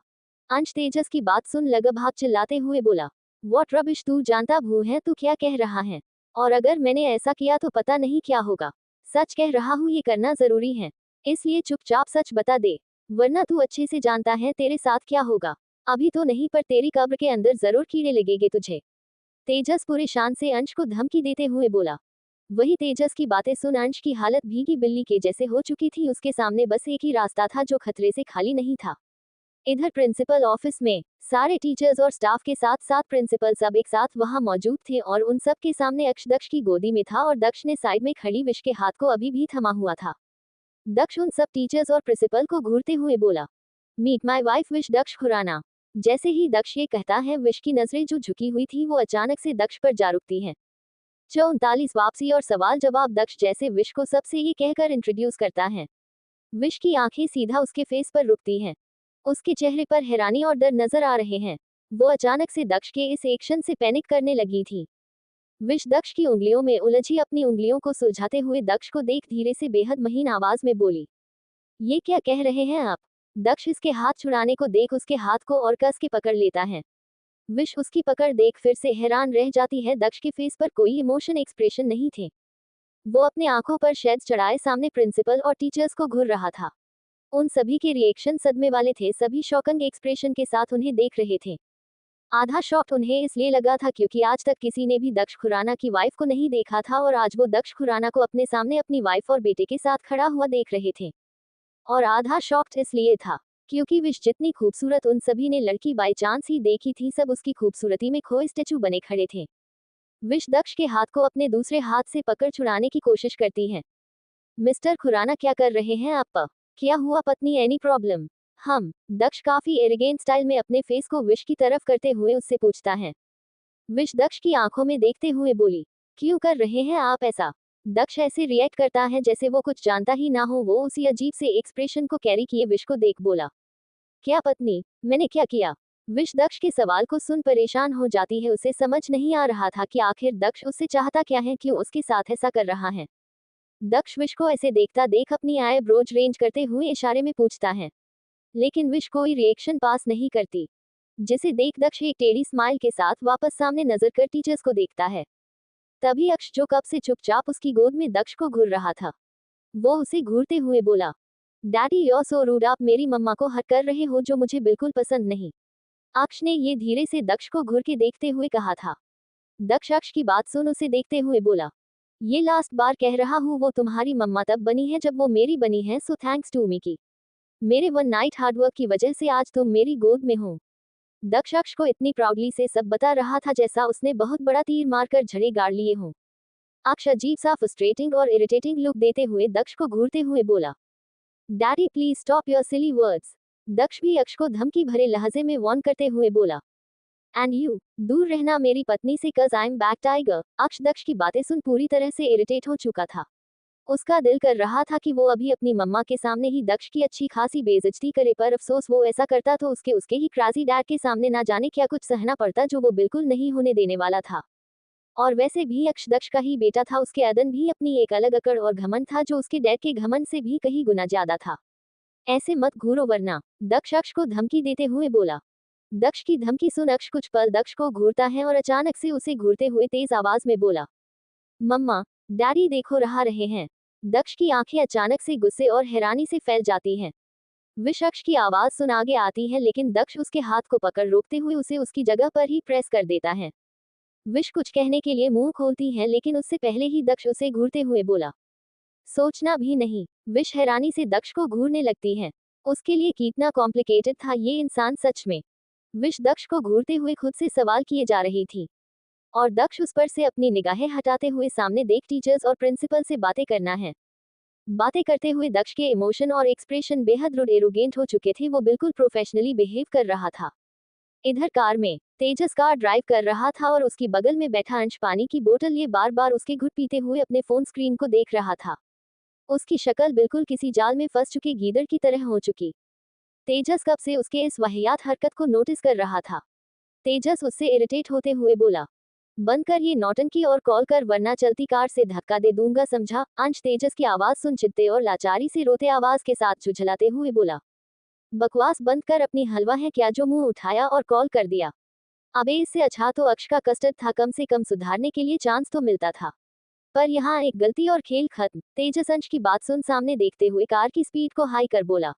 [SPEAKER 1] अंश तेजस की बात सुन लगभग चिल्लाते हुए बोला, व्हाट रबिश, तू जानता भू है तू क्या कह रहा है? और अगर मैंने ऐसा किया तो पता नहीं क्या होगा। सच कह रहा हूँ, ये करना जरूरी है, इसलिए चुपचाप सच बता दे, वरना तू अच्छे से जानता है तेरे साथ क्या होगा। अभी तो नहीं पर तेरी कब्र के अंदर जरूर कीड़े लगेंगे तुझे। तेजस पूरे शान से अंश को धमकी देते हुए बोला। वही तेजस की बातें सुन अंश की हालत भीगी बिल्ली के जैसे हो चुकी थी। उसके सामने बस एक ही रास्ता था जो खतरे से खाली नहीं था। इधर प्रिंसिपल ऑफिस में सारे टीचर्स और स्टाफ के साथ साथ प्रिंसिपल सब एक साथ वहां मौजूद थे और उन सब के सामने अक्ष दक्ष की गोदी में था और दक्ष ने साइड में खड़ी विश के हाथ को अभी भी थमा हुआ था। दक्ष उन सब टीचर्स और प्रिंसिपल को घूरते हुए बोला, मीट माई वाइफ विश दक्ष खुराना। जैसे ही दक्ष ये कहता है, विश की नजरें जो झुकी हुई थी वो अचानक से दक्ष पर जा रुकती हैं। 39 वापसी और सवाल जवाब। दक्ष जैसे विश को सबसे ये कहकर इंट्रोड्यूस करता है। विश की आंखें सीधा उसके फेस पर रुकती हैं। उसके चेहरे पर हैरानी और डर नजर आ रहे हैं। वो अचानक से दक्ष के इस एक्शन से पैनिक करने लगी थी। विश दक्ष की उंगलियों में उलझी अपनी उंगलियों को सुलझाते हुए दक्ष को देख धीरे से बेहद महीन आवाज में बोली, ये क्या कह रहे हैं आप? दक्ष इसके हाथ छुड़ाने को देख उसके हाथ को और कस के पकड़ लेता है। विश उसकी पकड़ देख फिर से हैरान रह जाती है। दक्ष के फेस पर कोई इमोशन एक्सप्रेशन नहीं थे। वो अपने आंखों पर शेड्स चढ़ाए सामने प्रिंसिपल और टीचर्स को घूर रहा था। उन सभी के रिएक्शन सदमे वाले थे। सभी शॉकिंग एक्सप्रेशन के साथ उन्हें देख रहे थे। आधा शॉक्ड उन्हें इसलिए लगा था क्योंकि आज तक किसी ने भी दक्ष खुराना की वाइफ को नहीं देखा था और आज वो दक्ष खुराना को अपने सामने अपनी वाइफ और बेटे के साथ खड़ा हुआ देख रहे थे। और आधा शॉक्ड इसलिए था क्योंकि विश जितनी खूबसूरत उन सभी ने लड़की बाय चांस ही देखी थी, सब उसकी खूबसूरती में खोए स्टेचू बने खड़े थे। विश दक्ष के हाथ को अपने दूसरे हाथ से पकड़ छुड़ाने की कोशिश करती है। मिस्टर खुराना, क्या कर रहे हैं आप? क्या हुआ पत्नी, एनी प्रॉब्लम? हम दक्ष काफी एरिगेंट स्टाइल में अपने फेस को विश की तरफ करते हुए उससे पूछता है। विश दक्ष की आंखों में देखते हुए बोली, क्यों कर रहे हैं आप ऐसा? दक्ष ऐसे रिएक्ट करता है जैसे वो कुछ जानता ही ना हो। वो उसी अजीब से एक्सप्रेशन को कैरी किए विश को देख बोला, क्या पत्नी, मैंने क्या किया? विश दक्ष के सवाल को सुन परेशान हो जाती है। उसे समझ नहीं आ रहा था कि आखिर दक्ष उससे चाहता क्या है, क्यों उसके साथ ऐसा कर रहा है। दक्ष विश को ऐसे देखता देख अपनी आईब्रोज रेंज करते हुए इशारे में पूछता है, लेकिन विश कोई रिएक्शन पास नहीं करती। जिसे देख दक्ष एक टेढ़ी स्माइल के साथ वापस सामने नजर कर टीचर्स को देखता है। तभी अक्ष जो कब से चुपचाप उसकी गोद में दक्ष को घूर रहा था, वो उसे घूरते हुए बोला, डैडी यू सो रूड, आप मेरी मम्मा को हर्ट कर रहे हो जो मुझे बिल्कुल पसंद नहीं। अक्ष ने ये धीरे से दक्ष को घूर के देखते हुए कहा था। दक्ष अक्ष की बात सुन उसे देखते हुए बोला, ये लास्ट बार कह रहा हूँ, वो तुम्हारी मम्मा तब बनी है जब वो मेरी बनी है, सो थैंक्स टू मी की मेरे वन नाइट हार्डवर्क की वजह से आज तुम मेरी गोद में हो। दक्ष अक्ष को इतनी प्राउडली से सब बता रहा था जैसा उसने बहुत बड़ा तीर मारकर झड़े गाड़ लिए हों। अक्ष अजीब सा फ्रस्ट्रेटिंग और इरिटेटिंग लुक देते हुए दक्ष को घूरते हुए बोला, daddy please stop your silly words. Daksh भी अक्ष को धमकी भरे लहजे में वार्न करते हुए बोला, एंड यू दूर रहना मेरी पत्नी से, कज आई एम बैक टाइगर। अक्ष दक्ष की बातें सुन पूरी तरह से इरिटेट हो चुका था। उसका दिल कर रहा था कि वो अभी अपनी मम्मा के सामने ही दक्ष की अच्छी खासी बेइज्जती करे, पर अफसोस वो ऐसा करता तो उसके ही क्राजी डैड के सामने ना जाने क्या कुछ सहना पड़ता, जो वो बिल्कुल नहीं होने देने वाला था। और वैसे भी अक्ष दक्ष का ही बेटा था, उसके अदन भी अपनी एक अलग अकड़ और घमंड था जो उसके डैड के घमंड से भी कहीं गुना ज्यादा था। ऐसे मत घूरो वरना, दक्ष अक्ष को धमकी देते हुए बोला। दक्ष की धमकी सुन अक्ष कुछ पल दक्ष को घूरता है और अचानक से उसे घूरते हुए तेज आवाज में बोला, मम्मा, डैडी देखो रहा रहे हैं। दक्ष की आंखें अचानक से गुस्से और हैरानी से फैल जाती हैं। विश अक्ष की आवाज सुन आगे आती है, लेकिन दक्ष उसके हाथ को पकड़ रोकते हुए उसे उसकी जगह पर ही प्रेस कर देता है। विश कुछ कहने के लिए मुंह खोलती है, लेकिन उससे पहले ही दक्ष उसे घूरते हुए बोला, सोचना भी नहीं। विश हैरानी से दक्ष को घूरने लगती है। उसके लिए कितना कॉम्प्लिकेटेड था ये इंसान सच में। विश दक्ष को घूरते हुए खुद से सवाल किए जा रही थी और दक्ष उस पर से अपनी निगाहें हटाते हुए सामने देख टीचर्स और प्रिंसिपल से बातें करना है। बातें करते हुए दक्ष के इमोशन और एक्सप्रेशन बेहद रुड एरोगेंट हो चुके थे, वो बिल्कुल प्रोफेशनली बिहेव कर रहा था। इधर कार में तेजस कार ड्राइव कर रहा था और उसकी बगल में बैठा अंश पानी की बोतल लिए बार बार उसके घुट पीते हुए अपने फोन स्क्रीन को देख रहा था। उसकी शक्ल बिल्कुल किसी जाल में फंस चुके गीदड़ की तरह हो चुकी। तेजस कब से उसके इस वाहियात हरकत को नोटिस कर रहा था। तेजस उससे इरिटेट होते हुए बोला, बंद कर ये नौटंकी और कॉल कर वरना चलती कार से धक्का दे दूंगा, समझा। अंश तेजस की आवाज सुन चित्ते और लाचारी से रोते आवाज के साथ झुझलाते हुए बोला, बकवास बंद कर, अपनी हलवा है क्या जो मुंह उठाया और कॉल कर दिया। अबे इससे अच्छा तो अक्ष का कस्टर्ड था, कम से कम सुधारने के लिए चांस तो मिलता था। पर यहाँ एक गलती और खेल खत्म। तेजस अंश की बात सुन सामने देखते हुए कार की स्पीड को हाई कर बोला,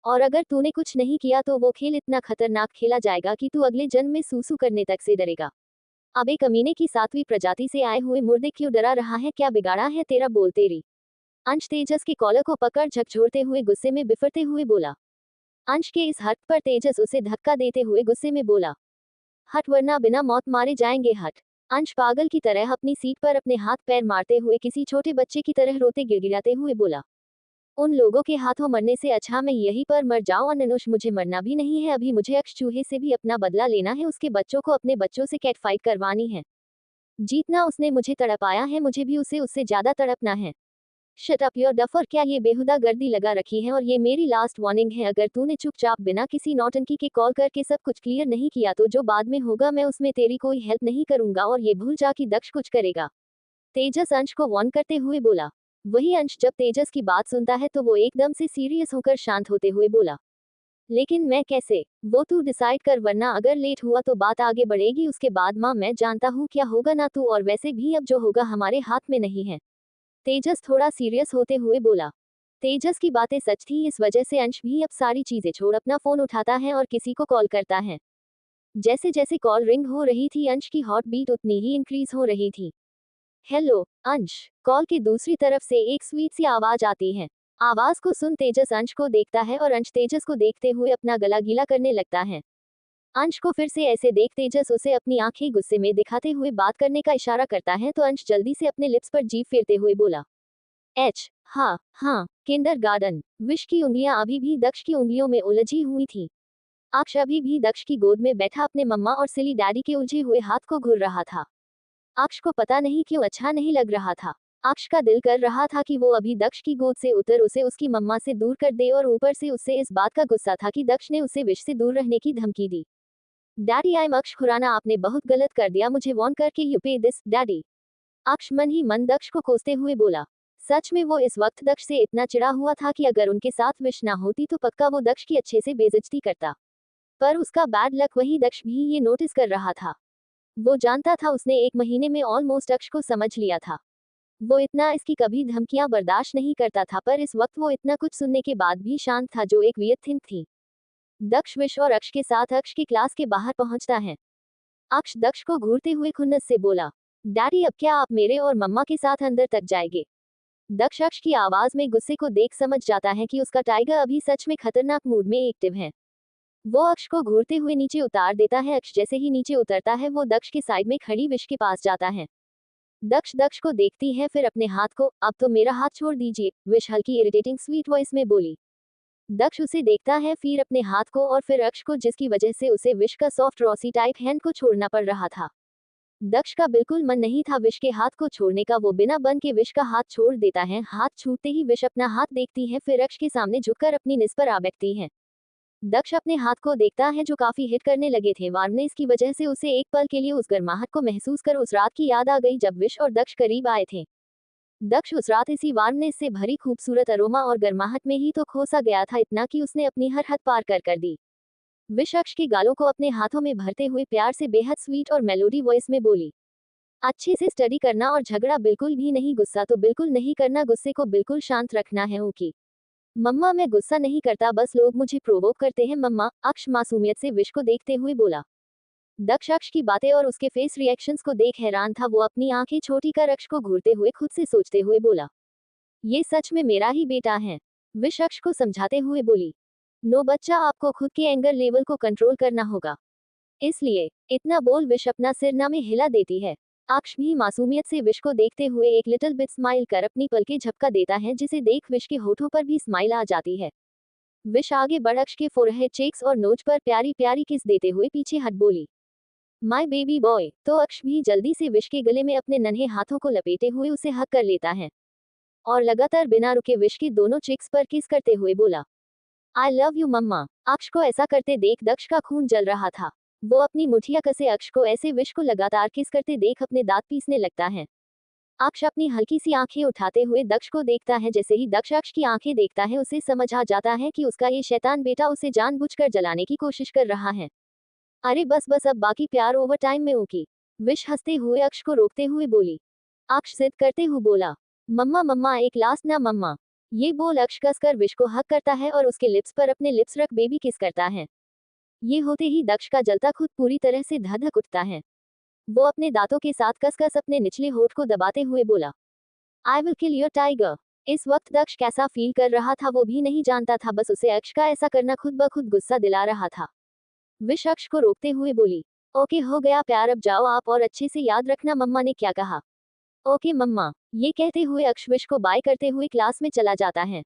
[SPEAKER 1] और अगर तूने कुछ नहीं किया तो वो खेल इतना खतरनाक खेला जाएगा कि तू अगले जन्म में सूसू करने तक से डरेगा। अबे कमीने की 7वीं प्रजाति से आए हुए मुर्दे क्यों डरा रहा है, क्या बिगाड़ा है तेरा, बोल तेरी। अंश तेजस के कॉलर को पकड़ झकझोरते हुए गुस्से में बिफरते हुए बोला। अंश के इस हरकत पर तेजस उसे धक्का देते हुए गुस्से में बोला, हट वरना बिना मौत मारे जाएंगे, हट। अंश पागल की तरह अपनी सीट पर अपने हाथ पैर मारते हुए किसी छोटे बच्चे की तरह रोते गिड़गिड़ाते हुए बोला, उन लोगों के हाथों मरने से अच्छा मैं यहीं पर मर जाऊं। अनुष, मुझे मरना भी नहीं है, अभी मुझे अक्ष चूहे से भी अपना बदला लेना है, उसके बच्चों को अपने बच्चों से कैट फाइट करवानी है। जीतना उसने मुझे तड़पाया है, मुझे भी उसे उससे ज्यादा तड़पना है। शट अप योर डफर, क्या ये बेहुदा गर्दी लगा रखी है, और ये मेरी लास्ट वार्निंग है, अगर तूने चुपचाप बिना किसी नौटंकी के कॉल करके सब कुछ क्लियर नहीं किया तो जो बाद में होगा मैं उसमें तेरी कोई हेल्प नहीं करूंगा, और ये भूल जा कि दक्ष कुछ करेगा। तेजस अंश को वार्न करते हुए बोला। वही अंश जब तेजस की बात सुनता है तो वो एकदम से सीरियस होकर शांत होते हुए बोला, लेकिन मैं कैसे, वो तू डिसाइड कर, वरना अगर लेट हुआ तो बात आगे बढ़ेगी, उसके बाद माँ मैं जानता हूँ क्या होगा ना तू, और वैसे भी अब जो होगा हमारे हाथ में नहीं है। तेजस थोड़ा सीरियस होते हुए बोला। तेजस की बातें सच थी, इस वजह से अंश भी अब सारी चीजें छोड़ अपना फोन उठाता है और किसी को कॉल करता है। जैसे जैसे कॉल रिंग हो रही थी अंश की हॉट बीट उतनी ही इंक्रीज हो रही थी। हेलो अंश, कॉल की दूसरी तरफ से एक स्वीट सी आवाज आती है। आवाज को सुन तेजस अंश को देखता है और अंश तेजस को देखते हुए अपना गला गीला करने लगता है। अंश को फिर से ऐसे देख तेजस उसे अपनी आंखें गुस्से में दिखाते हुए बात करने का इशारा करता है, तो अंश जल्दी से अपने लिप्स पर जीभ फेरते हुए बोला, हाँ हाँ, किंडरगार्टन। विश की उंगलियां अभी भी दक्ष की उंगलियों में उलझी हुई थी। अक्ष अभी भी दक्ष की गोद में बैठा अपने मम्मा और सिली डैडी के उलझे हुए हाथ को घूर रहा था। अक्ष को पता नहीं क्यों अच्छा नहीं लग रहा था। अक्ष का दिल कर रहा था कि वो अभी दक्ष की गोद से उतर उसे उसकी मम्मा से दूर कर दे, और ऊपर से उससे इस बात का गुस्सा था कि दक्ष ने उसे विश से दूर रहने की धमकी दी। डैडी आई एम अक्ष खुराना, आपने बहुत गलत कर दिया, मुझे वॉर्न करके यू पे दिस डैडी। अक्ष मन ही मन दक्ष को कोसते हुए बोला। सच में वो इस वक्त दक्ष से इतना चिढ़ा हुआ था कि अगर उनके साथ विश ना होती तो पक्का वो दक्ष की अच्छे से बेइज्जती करता। पर उसका बैड लक वही दक्ष भी ये नोटिस कर रहा था। वो जानता था उसने 1 महीने में ऑलमोस्ट अक्ष को समझ लिया था। वो इतना इसकी कभी धमकियां बर्दाश्त नहीं करता था, पर इस वक्त वो इतना कुछ सुनने के बाद भी शांत था, जो एक वियर्ड थिंग थी। दक्ष विश और अक्ष के साथ अक्ष की क्लास के बाहर पहुंचता है। अक्ष दक्ष को घूरते हुए खुन्नस से बोला, डैडी अब क्या आप मेरे और मम्मा के साथ अंदर तक जाएंगे। दक्ष अक्ष की आवाज में गुस्से को देख समझ जाता है कि उसका टाइगर अभी सच में खतरनाक मूड में एक्टिव है। वो अक्ष को घूरते हुए नीचे उतार देता है। अक्ष जैसे ही नीचे उतरता है वो दक्ष के साइड में खड़ी विश के पास जाता है। दक्ष को देखती है, फिर अपने हाथ को, अब तो मेरा हाथ छोड़ दीजिए, विश हल्की इरिटेटिंग स्वीट वॉइस में बोली। दक्ष उसे देखता है, फिर अपने हाथ को और फिर अक्ष को, जिसकी वजह से उसे विश का सॉफ्ट रॉसी टाइप हैंड को छोड़ना पड़ रहा था। दक्ष का बिल्कुल मन नहीं था विश के हाथ को छोड़ने का। वो बिना बन के विश का हाथ छोड़ देता है। हाथ छूटते ही विश अपना हाथ देखती है, फिर अक्ष के सामने झुककर अपनी निस पर आ बैठती है। दक्ष अपने हाथ को देखता है जो काफी हिट करने लगे थे। वार्मनेस की वजह से उसे एक पल के लिए उस गर्माहट को महसूस कर उस रात की याद आ गई जब विश और दक्ष करीब आए थे। दक्ष उस रात इसी वार्मनेस से भरी खूबसूरत अरोमा और गर्माहट में ही तो खोसा गया था, इतना कि उसने अपनी हर हद पार कर दी। विश अक्ष के गालों को अपने हाथों में भरते हुए प्यार से बेहद स्वीट और मेलोडी वॉइस में बोली, अच्छे से स्टडी करना और झगड़ा बिल्कुल भी नहीं, गुस्सा तो बिल्कुल नहीं करना, गुस्से को बिल्कुल शांत रखना है। ओके मम्मा, मैं गुस्सा नहीं करता, बस लोग मुझे प्रोवोक करते हैं मम्मा, अक्ष मासूमियत से विश को देखते हुए बोला। दक्ष अक्ष की बातें और उसके फेस रिएक्शंस को देख हैरान था। वो अपनी आंखें छोटी कर अक्ष को घूरते हुए खुद से सोचते हुए बोला, ये सच में मेरा ही बेटा है। विश अक्ष को समझाते हुए बोली, नो बच्चा, आपको खुद के एंगर लेवल को कंट्रोल करना होगा, इसलिए इतना बोल विश अपना सिर ना में हिला देती है। अक्ष भी मासूमियत से विश को देखते हुए एक लिटिल बिट स्माइल कर अपनी पलकें झपका देता है, जिसे देख विश के होठों पर भी स्माइल आ जाती है। विश आगे बढ़ अक्ष के फोरहेड, चेक्स और नोज पर प्यारी प्यारी किस देते हुए पीछे हट बोली, माय बेबी बॉय। तो अक्ष भी जल्दी से विश के गले में अपने नन्हे हाथों को लपेटे हुए उसे हक कर लेता है और लगातार बिना रुके विश की दोनों चिक्स पर किस करते हुए बोला, आई लव यू मम्मा। अक्ष को ऐसा करते देख दक्ष का खून जल रहा था। वो अपनी मुठिया कसे अक्ष को ऐसे विश को लगातार किस करते देख अपने दांत पीसने लगता है। अक्ष अपनी हल्की सी आंखें उठाते हुए दक्ष को देखता है। जैसे ही दक्ष अक्ष की आंखें देखता है उसे समझ आ जाता है कि उसका ये शैतान बेटा उसे जानबूझकर जलाने की कोशिश कर रहा है। अरे बस बस, अब बाकी प्यार ओवर टाइम में होगी। विश हंसते हुए अक्ष को रोकते हुए बोली। अक्ष जिद करते हुए बोला, मम्मा मम्मा, एक लास्ट ना मम्मा। ये बोल अक्ष कसकर विश को हक करता है और उसके लिप्स पर अपने लिप्स रख बेबी किस करता है। ये होते ही दक्ष का जलता खुद पूरी तरह से धधक उठता है। वो अपने दांतों के साथ कसकर अपने निचले होठ को दबाते हुए बोला, I will kill your tiger. इस वक्त दक्ष कैसा फील कर रहा था वो भी नहीं जानता था, बस उसे अक्ष का ऐसा करना खुद ब खुद गुस्सा दिला रहा था। विश अक्ष को रोकते हुए बोली, ओके हो गया प्यार, अब जाओ आप और अच्छे से याद रखना मम्मा ने क्या कहा। ओके मम्मा। ये कहते हुए अक्ष विश को बाय करते हुए क्लास में चला जाता है।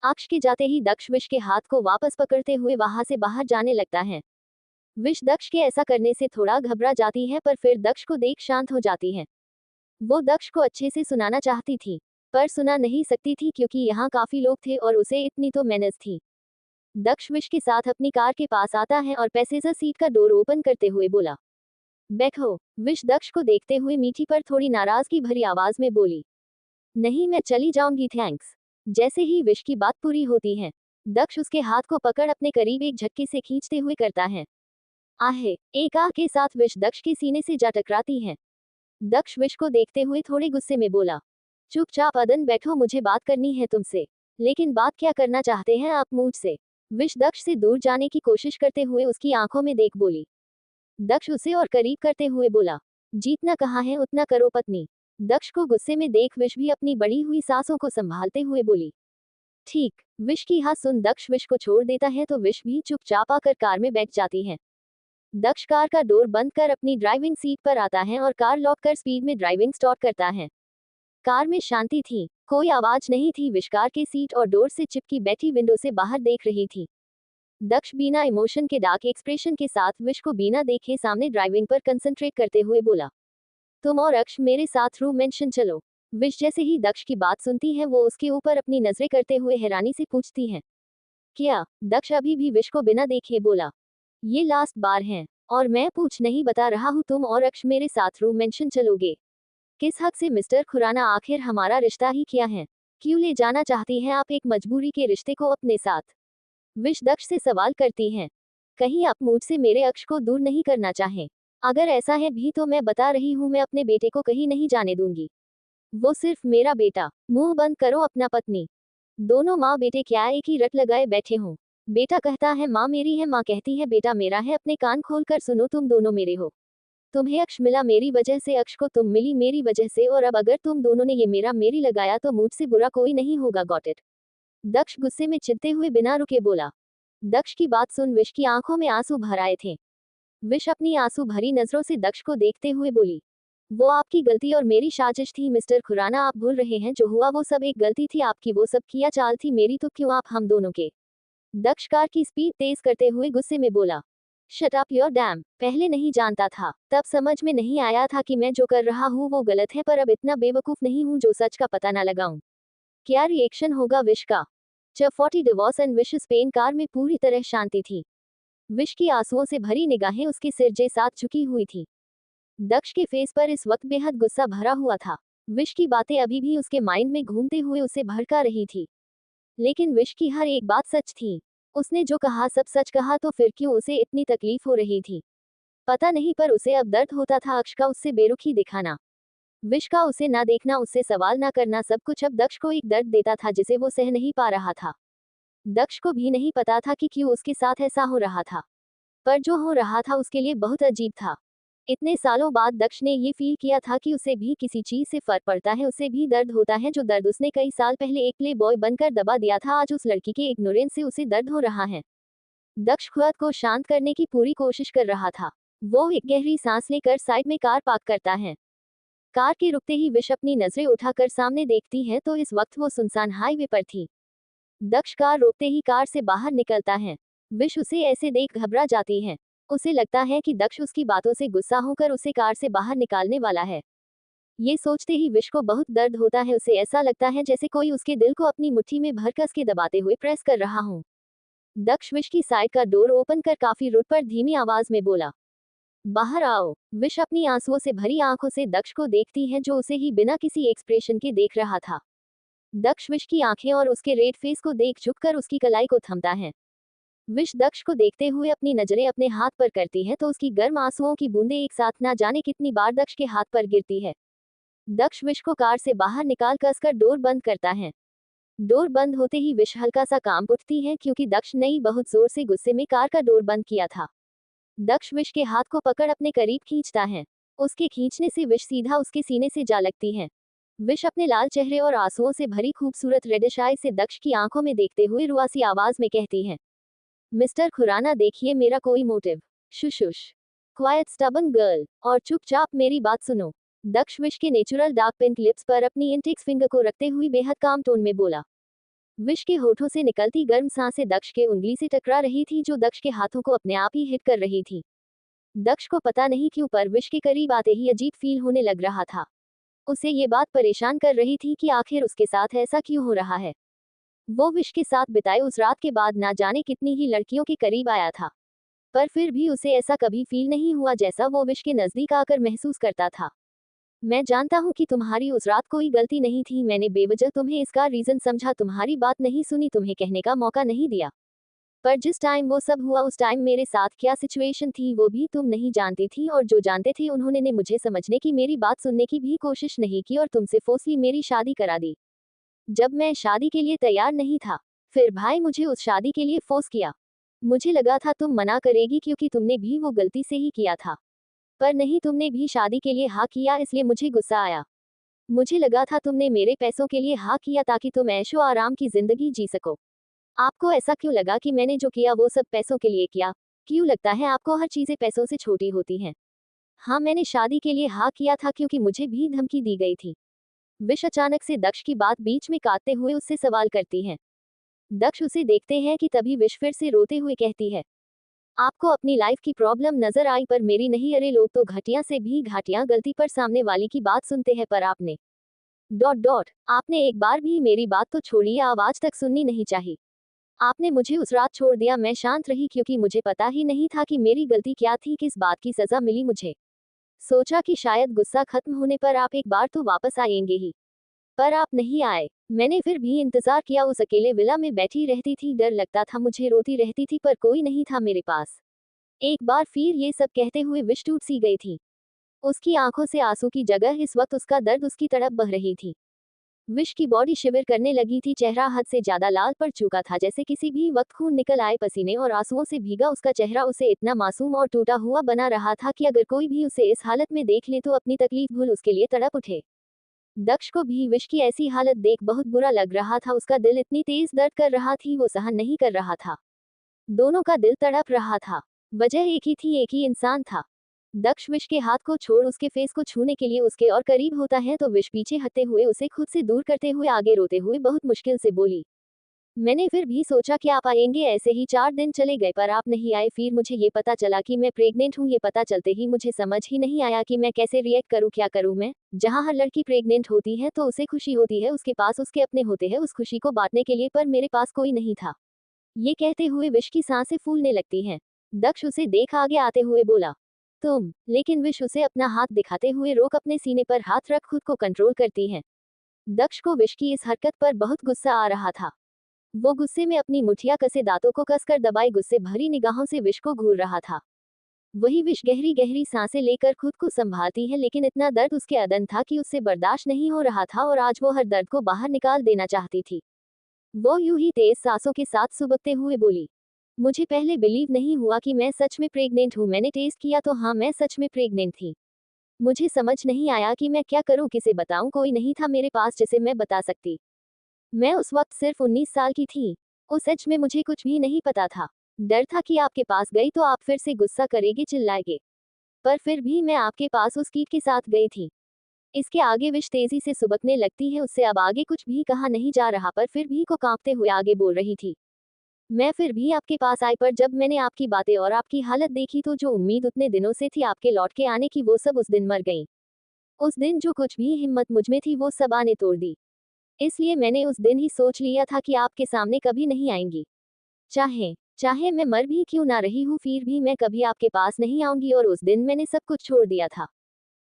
[SPEAKER 1] अक्ष के जाते ही दक्ष विश के हाथ को वापस पकड़ते हुए वहां से बाहर जाने लगता है। विश दक्ष के ऐसा करने से थोड़ा घबरा जाती है, पर फिर दक्ष को देख शांत हो जाती है। वो दक्ष को अच्छे से सुनाना चाहती थी, पर सुना नहीं सकती थी क्योंकि यहाँ काफी लोग थे और उसे इतनी तो मैनर्स थी। दक्ष विश के साथ अपनी कार के पास आता है और पैसेंजर सीट का डोर ओपन करते हुए बोला, बैठो। विश दक्ष को देखते हुए मीठी पर थोड़ी नाराजगी भरी आवाज में बोली, नहीं मैं चली जाऊंगी थैंक्स। जैसे ही विश की बात पूरी होती है, दक्ष उसके हाथ को पकड़ अपने करीब एक झटके से खींचते हुए करता है। आहे, एक आह के साथ विश दक्ष के सीने से जा टकराती है। दक्ष विश को देखते हुए थोड़े गुस्से में बोला, चुपचाप अदन बैठो, मुझे बात करनी है तुमसे। लेकिन बात क्या करना चाहते हैं आप मुझसे? विश दक्ष से दूर जाने की कोशिश करते हुए उसकी आंखों में देख बोली। दक्ष उसे और करीब करते हुए बोला, जीतना कहाँ है उतना करो पत्नी। दक्ष को गुस्से में देख विश भी अपनी बढ़ी हुई सांसों को संभालते हुए बोली, ठीक। विश की हाथ सुन दक्ष विश को छोड़ देता है तो विश भी चुपचाप आकर कार में बैठ जाती है। दक्ष कार का डोर बंद कर अपनी ड्राइविंग सीट पर आता है और कार लॉक कर स्पीड में ड्राइविंग स्टार्ट करता है। कार में शांति थी, कोई आवाज नहीं थी। विश कार के सीट और डोर से चिपकी बैठी विंडो से बाहर देख रही थी। दक्ष बिना इमोशन के डार्क एक्सप्रेशन के साथ विश को बिना देखे सामने ड्राइविंग पर कंसंट्रेट करते हुए बोला, तुम और अक्ष मेरे साथ रूम मेंशन चलो। विश जैसे ही दक्ष की बात सुनती है वो उसके ऊपर अपनी नजरें करते हुए हैरानी से पूछती है, क्या? दक्ष अभी भी विश को बिना देखे बोला, ये लास्ट बार है और मैं पूछ नहीं बता रहा हूँ, तुम और अक्ष मेरे साथ रूम मेंशन चलोगे? किस हक से मिस्टर खुराना? आखिर हमारा रिश्ता ही क्या है? क्यों ले जाना चाहती हैं आप एक मजबूरी के रिश्ते को अपने साथ? विश दक्ष से सवाल करती हैं, कहीं आप मुझसे मेरे अक्ष को दूर नहीं करना चाहें? अगर ऐसा है भी तो मैं बता रही हूँ, मैं अपने बेटे को कहीं नहीं जाने दूंगी। वो सिर्फ मेरा बेटा। मुंह बंद करो अपना पत्नी। दोनों माँ बेटे क्या एक ही रट लगाए बैठे हों? बेटा कहता है माँ मेरी है, माँ कहती है बेटा मेरा है। अपने कान खोल कर सुनो, तुम दोनों मेरे हो। तुम्हें अक्ष मिला मेरी वजह से, अक्ष को तुम मिली मेरी वजह से, और अब अगर तुम दोनों ने ये मेरा मेरी लगाया तो मुझसे बुरा कोई नहीं होगा, गॉट इट? दक्ष गुस्से में चिढ़ते हुए बिना रुके बोला। दक्ष की बात सुन विश की आंखों में आंसू भर आए थे। विश अपनी आंसू भरी नजरों से दक्ष को देखते हुए बोली, वो आपकी गलती और मेरी साजिश थी मिस्टर खुराना, आप भूल रहे हैं जो हुआ वो सब एक गलती थी आपकी, वो सब किया चाल थी मेरी, तो क्यों आप हम दोनों के? दक्ष कार की स्पीड तेज करते हुए गुस्से में बोला। Shut up your dam. पहले नहीं जानता था, तब समझ में नहीं आया था कि मैं जो कर रहा हूँ वो गलत है, पर अब इतना बेवकूफ नहीं हूँ जो सच का पता ना लगाऊं। क्या रिएक्शन होगा विश का? जब 40 divorce and wish Spain car में पूरी तरह शांति थी। विश की आंसुओं से भरी निगाहें उसके सिर जे साथ झुकी हुई थी। दक्ष के फेस पर इस वक्त बेहद गुस्सा भरा हुआ था। विश की बातें अभी भी उसके माइंड में घूमते हुए उसे भड़का रही थी। लेकिन विश की हर एक बात सच थी। उसने जो कहा सब सच कहा, तो फिर क्यों उसे इतनी तकलीफ हो रही थी? पता नहीं, पर उसे अब दर्द होता था अक्ष का उससे बेरुखी दिखाना, विश का उसे ना देखना, उससे सवाल ना करना, सब कुछ अब दक्ष को एक दर्द देता था जिसे वो सह नहीं पा रहा था। दक्ष को भी नहीं पता था कि क्यों उसके साथ ऐसा हो रहा था, पर जो हो रहा था उसके लिए बहुत अजीब था। इतने सालों बाद दक्ष ने ये फील किया था कि उसे भी किसी चीज से फर्क पड़ता है, उसे भी दर्द होता है। जो दर्द उसने कई साल पहले एक प्ले बॉय बनकर दबा दिया था, आज उस लड़की के इग्नोरेंस से उसे दर्द हो रहा है। दक्ष खुद को शांत करने की पूरी कोशिश कर रहा था। वो एक गहरी सांस लेकर साइड में कार पार्क करता है। कार के रुकते ही विश अपनी नजरें उठाकर सामने देखती है तो इस वक्त वो सुनसान हाईवे पर थी। दक्ष कार रोकते ही कार से बाहर निकलता है। विश उसे ऐसे देख घबरा जाती है। उसे लगता है कि दक्ष उसकी बातों से गुस्सा होकर उसे कार से बाहर निकालने वाला है। ये सोचते ही विश को बहुत दर्द होता है। उसे ऐसा लगता है जैसे कोई उसके दिल को अपनी मुट्ठी में भर कस के दबाते हुए प्रेस कर रहा हो। दक्ष विश की साइड का डोर ओपन कर काफी रुट पर धीमी आवाज में बोला, बाहर आओ। विश अपनी आंसुओं से भरी आंखों से दक्ष को देखती है जो उसे ही बिना किसी एक्सप्रेशन के देख रहा था। दक्ष विश की आंखें और उसके रेड फेस को देख झुककर उसकी कलाई को थमता है। विश दक्ष को देखते हुए अपनी नजरें अपने हाथ पर करती है तो उसकी गर्म आंसुओं की बूंदें एक साथ ना जाने कितनी बार दक्ष के हाथ पर गिरती है। दक्ष विश को कार से बाहर निकाल कसकर डोर बंद करता है। डोर बंद होते ही विश हल्का सा कांप उठती है क्योंकि दक्ष ने ही बहुत जोर से गुस्से में कार का डोर बंद किया था। दक्ष विश के हाथ को पकड़ अपने करीब खींचता है। उसके खींचने से विश सीधा उसके सीने से जा लगती है। विश अपने लाल चेहरे और आंसुओं से भरी खूबसूरत रेडिश आई से दक्ष की आंखों में देखते हुए रुआसी आवाज में कहती है, मिस्टर खुराना देखिए मेरा कोई मोटिव। शुशुश क्वाइट स्टबन गर्ल, और चुपचाप मेरी बात सुनो। दक्ष विश के नेचुरल डार्क पिंक लिप्स पर अपनी इंडेक्स फिंगर को रखते हुए बेहद काम टोन में बोला। विश के होठों से निकलती गर्म सांसें दक्ष के उंगली से टकरा रही थी जो दक्ष के हाथों को अपने आप ही हिट कर रही थी। दक्ष को पता नहीं क्यों पर विश के करीब आते ही अजीब फील होने लग रहा था। उसे ये बात परेशान कर रही थी कि आखिर उसके साथ ऐसा क्यों हो रहा है। वो विश के साथ बिताए उस रात के बाद ना जाने कितनी ही लड़कियों के करीब आया था, पर फिर भी उसे ऐसा कभी फील नहीं हुआ जैसा वो विश के नजदीक आकर महसूस करता था। मैं जानता हूँ कि तुम्हारी उस रात कोई गलती नहीं थी, मैंने बेवजह तुम्हें इसका रीजन समझा, तुम्हारी बात नहीं सुनी, तुम्हें कहने का मौका नहीं दिया। पर जिस टाइम वो सब हुआ उस टाइम मेरे साथ क्या सिचुएशन थी वो भी तुम नहीं जानती थी, और जो जानते थे उन्होंने ने मुझे समझने की, मेरी बात सुनने की भी कोशिश नहीं की और तुमसे फोर्सली मेरी शादी करा दी। जब मैं शादी के लिए तैयार नहीं था, फिर भाई मुझे उस शादी के लिए फोर्स किया। मुझे लगा था तुम मना करेगी क्योंकि तुमने भी वो गलती से ही किया था, पर नहीं, तुमने भी शादी के लिए हाँ किया, इसलिए मुझे गुस्सा आया। मुझे लगा था तुमने मेरे पैसों के लिए हाँ किया ताकि तुम ऐशो आराम की जिंदगी जी सको। आपको ऐसा क्यों लगा कि मैंने जो किया वो सब पैसों के लिए किया? क्यों लगता है आपको हर चीजें पैसों से छोटी होती हैं? हाँ, मैंने शादी के लिए हाँ किया था क्योंकि मुझे भी धमकी दी गई थी। विश अचानक से दक्ष की बात बीच में काटते हुए उससे सवाल करती है। दक्ष उसे देखते हैं कि तभी विश फिर से रोते हुए कहती है, आपको अपनी लाइफ की प्रॉब्लम नजर आई पर मेरी नहीं। अरे लोग तो घटिया से भी घटिया गलती पर सामने वाली की बात सुनते हैं, पर आपने डॉट डॉट आपने एक बार भी मेरी बात तो छोड़िए, आवाज तक सुननी नहीं चाहिए। आपने मुझे उस रात छोड़ दिया। मैं शांत रही क्योंकि मुझे पता ही नहीं था कि मेरी गलती क्या थी, किस बात की सजा मिली मुझे। सोचा कि शायद गुस्सा खत्म होने पर आप एक बार तो वापस आएंगे ही, पर आप नहीं आए। मैंने फिर भी इंतजार किया, उस अकेले विला में बैठी रहती थी, डर लगता था मुझे, रोती रहती थी, पर कोई नहीं था मेरे पास। एक बार फिर ये सब कहते हुए विश टूट सी गई थी। उसकी आंखों से आंसू की जगह इस वक्त उसका दर्द उसकी तड़प बह रही थी। विश की बॉडी शिविर करने लगी थी, चेहरा हद से ज्यादा लाल पड़ चुका था, जैसे किसी भी वक्त खून निकल आए। पसीने और आंसुओं से भीगा उसका चेहरा उसे इतना मासूम और टूटा हुआ बना रहा था कि अगर कोई भी उसे इस हालत में देख ले तो अपनी तकलीफ भूल उसके लिए तड़प उठे। दक्ष को भी विश की ऐसी हालत देख बहुत बुरा लग रहा था। उसका दिल इतनी तेज दर्द कर रहा थी, वो सहन नहीं कर रहा था। दोनों का दिल तड़प रहा था। वजह एक ही थी, एक ही इंसान था। दक्ष विश के हाथ को छोड़ उसके फेस को छूने के लिए उसके और करीब होता है तो विश पीछे हटते हुए उसे खुद से दूर करते हुए आगे रोते हुए बहुत मुश्किल से बोली, मैंने फिर भी सोचा कि आप आएंगे, ऐसे ही 4 दिन चले गए पर आप नहीं आए। फिर मुझे ये पता चला कि मैं प्रेग्नेंट हूँ। ये पता चलते ही मुझे समझ ही नहीं आया कि मैं कैसे रिएक्ट करूँ, क्या करूँ मैं। जहाँ हर लड़की प्रेग्नेंट होती है तो उसे खुशी होती है, उसके पास उसके अपने होते हैं उस खुशी को बांटने के लिए, पर मेरे पास कोई नहीं था। ये कहते हुए विश की सांसें फूलने लगती हैं। दक्ष उसे देख आगे आते हुए बोला, तुम। लेकिन विश उसे अपना हाथ दिखाते हुए रोक अपने सीने पर हाथ रख खुद को कंट्रोल करती है। दक्ष को विश की इस हरकत पर बहुत गुस्सा आ रहा था। वो गुस्से में अपनी मुठिया कसे दांतों को कसकर दबाए गुस्से भरी निगाहों से विश को घूर रहा था। वही विश गहरी गहरी सांसें लेकर खुद को संभालती है, लेकिन इतना दर्द उसके अदन था कि उससे बर्दाश्त नहीं हो रहा था और आज वो हर दर्द को बाहर निकाल देना चाहती थी। वो यूं ही तेज सांसों के साथ सुबकते हुए बोली, मुझे पहले बिलीव नहीं हुआ कि मैं सच में प्रेग्नेंट हूँ। मैंने टेस्ट किया तो हाँ, मैं सच में प्रेग्नेंट थी। मुझे समझ नहीं आया कि मैं क्या करूँ, किसे बताऊँ। कोई नहीं था मेरे पास जिसे मैं बता सकती। मैं उस वक्त सिर्फ 19 साल की थी। उस एज में मुझे कुछ भी नहीं पता था। डर था कि आपके पास गई तो आप फिर से गुस्सा करेंगे, चिल्लाएंगे। पर फिर भी मैं आपके पास उस कीट के साथ गई थी। इसके आगे विश तेजी से सुबकने लगती है। उससे अब आगे कुछ भी कहा नहीं जा रहा, पर फिर भी को कांपते हुए आगे बोल रही थी। मैं फिर भी आपके पास आई, पर जब मैंने आपकी बातें और आपकी हालत देखी तो जो उम्मीद उतने दिनों से थी आपके लौट के आने की, वो सब उस दिन मर गई। उस दिन जो कुछ भी हिम्मत मुझमें थी वो सब आने तोड़ दी। इसलिए मैंने उस दिन ही सोच लिया था कि आपके सामने कभी नहीं आएंगी। चाहे चाहे मैं मर भी क्यों ना रही हूँ, फिर भी मैं कभी आपके पास नहीं आऊंगी। और उस दिन मैंने सब कुछ छोड़ दिया था।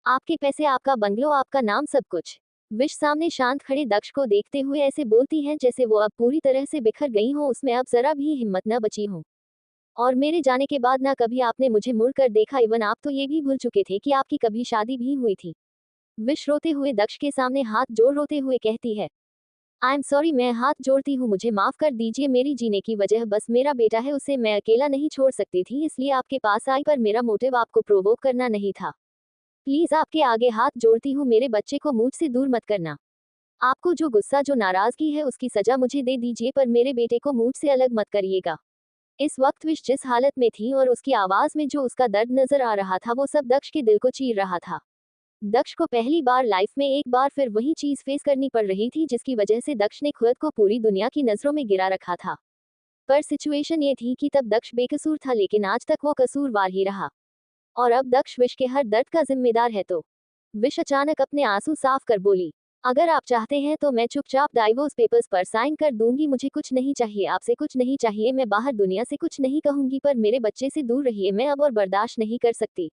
[SPEAKER 1] आपके पैसे, आपका बंगलो, आपका नाम, सब कुछ। विश सामने शांत खड़े दक्ष को देखते हुए ऐसे बोलती हैं जैसे वो अब पूरी तरह से बिखर गई हो, उसमें अब जरा भी हिम्मत न बची हो। और मेरे जाने के बाद ना कभी आपने मुझे मुड़ कर देखा। इवन आप तो ये भी भूल चुके थे कि आपकी कभी शादी भी हुई थी। विश रोते हुए दक्ष के सामने हाथ जोड़ रोते हुए कहती है, आई एम सॉरी। मैं हाथ जोड़ती हूँ, मुझे माफ कर दीजिए। मेरी जीने की वजह बस मेरा बेटा है, उसे मैं अकेला नहीं छोड़ सकती थी, इसलिए आपके पास आई। पर मेरा मोटिव आपको प्रोवोक करना नहीं था। प्लीज आपके आगे हाथ जोड़ती हूँ, मेरे बच्चे को मुझसे दूर मत करना। आपको जो गुस्सा, जो नाराजगी है, उसकी सजा मुझे दे दीजिए, पर मेरे बेटे को मुझसे अलग मत करिएगा। इस वक्त विश जिस हालत में थी और उसकी आवाज में जो उसका दर्द नजर आ रहा था, वो सब दक्ष के दिल को चीर रहा था। दक्ष को पहली बार लाइफ में एक बार फिर वही चीज फेस करनी पड़ रही थी जिसकी वजह से दक्ष ने खुद को पूरी दुनिया की नजरों में गिरा रखा था। पर सिचुएशन ये थी कि तब दक्ष बेकसूर था, लेकिन आज तक वो कसूरवार ही रहा। और अब दक्ष विश के हर दर्द का जिम्मेदार है। तो विश अचानक अपने आंसू साफ कर बोली, अगर आप चाहते हैं तो मैं चुपचाप डाइवोर्स पेपर्स पर साइन कर दूंगी। मुझे कुछ नहीं चाहिए, आपसे कुछ नहीं चाहिए। मैं बाहर दुनिया से कुछ नहीं कहूंगी, पर मेरे बच्चे से दूर रहिए। मैं अब और बर्दाश्त नहीं कर सकती।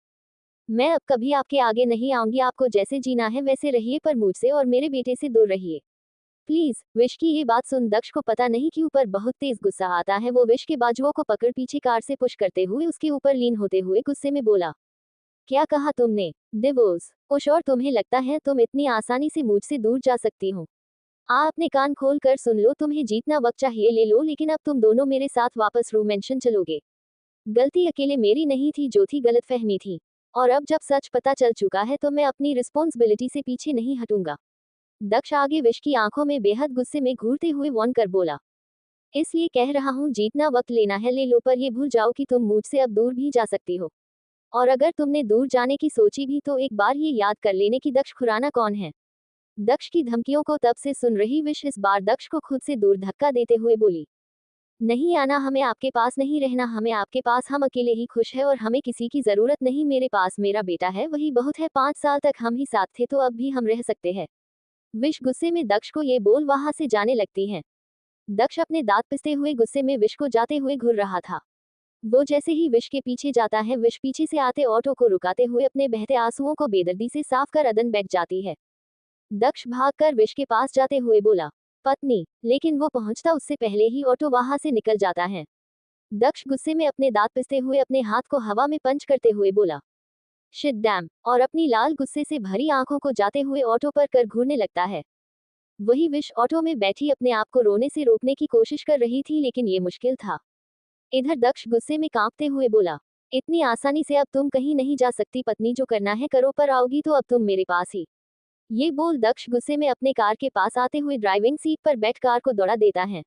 [SPEAKER 1] मैं अब कभी आपके आगे नहीं आऊंगी। आपको जैसे जीना है वैसे रहिए, पर मुझसे और मेरे बेटे से दूर रहिए, प्लीज। विश की ये बात सुन दक्ष को पता नहीं क्यों पर बहुत तेज गुस्सा आता है। वो विश के बाजुओं को पकड़ पीछे कार से पुश करते हुए उसके ऊपर लीन होते हुए गुस्से में बोला, क्या कहा तुमने? डिवोर्स? उश, और तुम्हें लगता है तुम इतनी आसानी से मुझसे दूर जा सकती हो? अपने कान खोल कर सुन लो, तुम्हें जितना वक्त चाहिए ले लो, लेकिन अब तुम दोनों मेरे साथ वापस रूम मेंशन चलोगे। गलती अकेले मेरी नहीं थी, जो थी गलतफहमी थी। और अब जब सच पता चल चुका है तो मैं अपनी रिस्पॉन्सिबिलिटी से पीछे नहीं हटूंगा। दक्ष आगे विश की आंखों में बेहद गुस्से में घूरते हुए वॉर्न कर बोला, इसलिए कह रहा हूँ, जितना वक्त लेना है ले लो, पर ये भूल जाओ कि तुम मुझसे अब दूर भी जा सकती हो। और अगर तुमने दूर जाने की सोची भी तो एक बार ये याद कर लेने की दक्ष खुराना कौन है। दक्ष की धमकियों को तब से सुन रही विश इस बार दक्ष को खुद से दूर धक्का देते हुए बोली, नहीं आना, हमें आपके पास नहीं रहना, हमें आपके पास, हम अकेले ही खुश है और हमें किसी की जरूरत नहीं। मेरे पास मेरा बेटा है, वही बहुत है। 5 साल तक हम ही साथ थे तो अब भी हम रह सकते हैं। विश गुस्से में दक्ष को ये बोल वहां से जाने लगती है। दक्ष अपने दांत पिसते हुए गुस्से में विश को जाते हुए घूर रहा था। वो जैसे ही विश के पीछे जाता है, विश पीछे से आते ऑटो को रुकाते हुए अपने बहते आंसुओं को बेदर्दी से साफ कर अदन बैठ जाती है। दक्ष भागकर विश के पास जाते हुए बोला, पत्नी, लेकिन वो पहुंचता उससे पहले ही ऑटो वहां से निकल जाता है। दक्ष गुस्से में अपने दांत पिसते हुए अपने हाथ को हवा में पंच करते हुए बोला, शिट डैम, और अपनी लाल गुस्से से भरी आंखों को जाते हुए ऑटो पर कर घूरने लगता है। वही विश ऑटो में बैठी अपने आप को रोने से रोकने की कोशिश कर रही थी, लेकिन ये मुश्किल था। इधर दक्ष गुस्से में कांपते हुए बोला, इतनी आसानी से अब तुम कहीं नहीं जा सकती पत्नी, जो करना है करो, पर आओगी तो अब तुम मेरे पास ही। ये बोल दक्ष गुस्से में अपने कार के पास आते हुए ड्राइविंग सीट पर बैठ कार को दौड़ा देता है।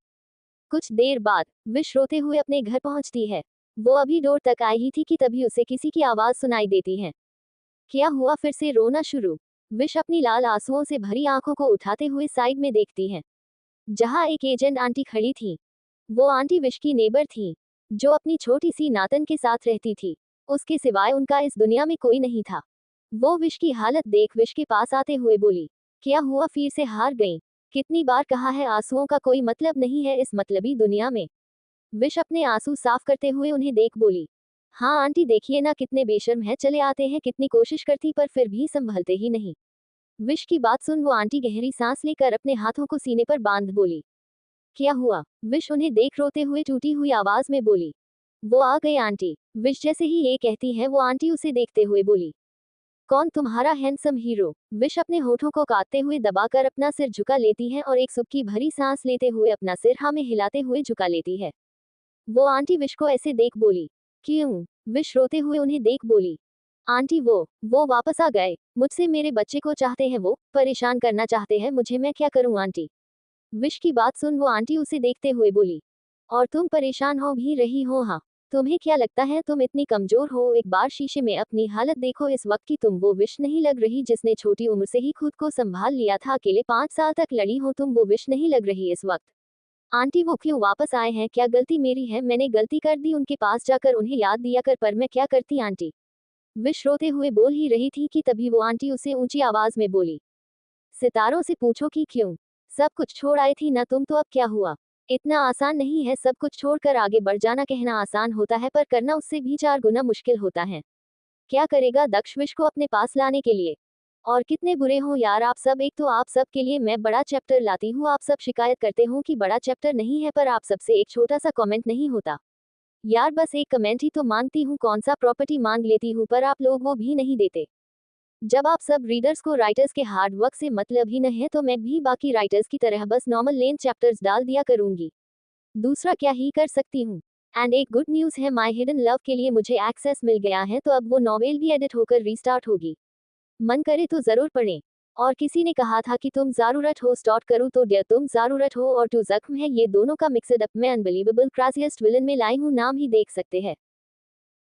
[SPEAKER 1] कुछ देर बाद विश रोते हुए अपने घर पहुंचती है। वो अभी डोर तक आई ही थी कि तभी उसे किसी की आवाज सुनाई देती है। क्या हुआ, फिर से रोना शुरू? विश अपनी लाल आंसुओं से भरी आंखों को उठाते हुए साइड में देखती है। जहाँ एक एजेंट आंटी खड़ी थी। वो आंटी विश की नेबर थी, जो अपनी छोटी सी नातन के साथ रहती थी। उसके सिवाय उनका इस दुनिया में कोई नहीं था। वो विश की हालत देख विश के पास आते हुए बोली, क्या हुआ, फिर से हार गई? कितनी बार कहा है, आंसुओं का कोई मतलब नहीं है इस मतलबी दुनिया में। विश अपने आंसू साफ करते हुए उन्हें देख बोली, हाँ आंटी देखिए ना कितने बेशर्म है, चले आते हैं, कितनी कोशिश करती पर फिर भी संभलते ही नहीं। विश की बात सुन वो आंटी गहरी सांस लेकर अपने हाथों को सीने पर बांध बोली, क्या हुआ? विश उन्हें देख रोते हुए टूटी हुई आवाज में बोली, वो आ गए आंटी। विश जैसे ही ये कहती है वो आंटी उसे देखते हुए बोली, कौन, तुम्हारा हैंडसम हीरो? विश अपने होठों को काटते हुए दबाकर अपना सिर झुका लेती है और एक सुख की भरी सांस लेते हुए अपना सिर हाँ में हिलाते हुए झुका लेती है। वो आंटी विश को ऐसे देख बोली, क्यों? विश रोते हुए उन्हें देख बोली, आंटी वो वापस आ गए, मुझसे मेरे बच्चे को चाहते हैं, वो परेशान करना चाहते हैं मुझे, मैं क्या करूं आंटी? विश की बात सुन वो आंटी उसे देखते हुए बोली, और तुम परेशान हो भी रही हो? हाँ, तुम्हें क्या लगता है तुम इतनी कमजोर हो? एक बार शीशे में अपनी हालत देखो इस वक्त की, तुम वो विश नहीं लग रही जिसने छोटी उम्र से ही खुद को संभाल लिया था, अकेले 5 साल तक लड़ी हो तुम, वो विश नहीं लग रही इस वक्त। आंटी वो क्यों वापस आए हैं? क्या गलती मेरी है? मैंने गलती कर दी उनके पास जाकर उन्हें याद दिया कर, पर मैं क्या करती आंटी? विश रोते हुए बोल ही रही थी कि तभी वो आंटी उसे ऊंची आवाज में बोली, सितारों से पूछो कि क्यों? सब कुछ छोड़ आई थी ना तुम, तो अब क्या हुआ? इतना आसान नहीं है सब कुछ छोड़कर आगे बढ़ जाना, कहना आसान होता है पर करना उससे भी 4 गुना मुश्किल होता है। क्या करेगा दक्ष विश को अपने पास लाने के लिए? और कितने बुरे हो यार आप सब, एक तो आप सब के लिए मैं बड़ा चैप्टर लाती हूँ, आप सब शिकायत करते हो कि बड़ा चैप्टर नहीं है, पर आप सबसे एक छोटा सा कमेंट नहीं होता। यार बस एक कमेंट ही तो मांगती हूँ, कौन सा प्रॉपर्टी मांग लेती हूँ, पर आप लोग वो भी नहीं देते। जब आप सब रीडर्स को राइटर्स के हार्ड वर्क से मतलब ही न है, तो मैं भी बाकी राइटर्स की तरह बस नॉर्मल लेंथ चैप्टर्स डाल दिया करूंगी। दूसरा क्या ही कर सकती हूँ। एंड एक गुड न्यूज़ है, माय हिडन लव के लिए मुझे एक्सेस मिल गया है, तो अब वो नॉवेल भी एडिट होकर रीस्टार्ट होगी। मन करे तो जरूर पढ़ें। और किसी ने कहा था कि तुम ज़रूरत हो स्टार्ट करूँ तो डियर तुम ज़रूरत हो और टू जख्म है, ये दोनों का मिक्सड अप मैं अनबिलीवेबल क्रासिएस्ट विलन में लाई हूँ, नाम ही देख सकते हैं।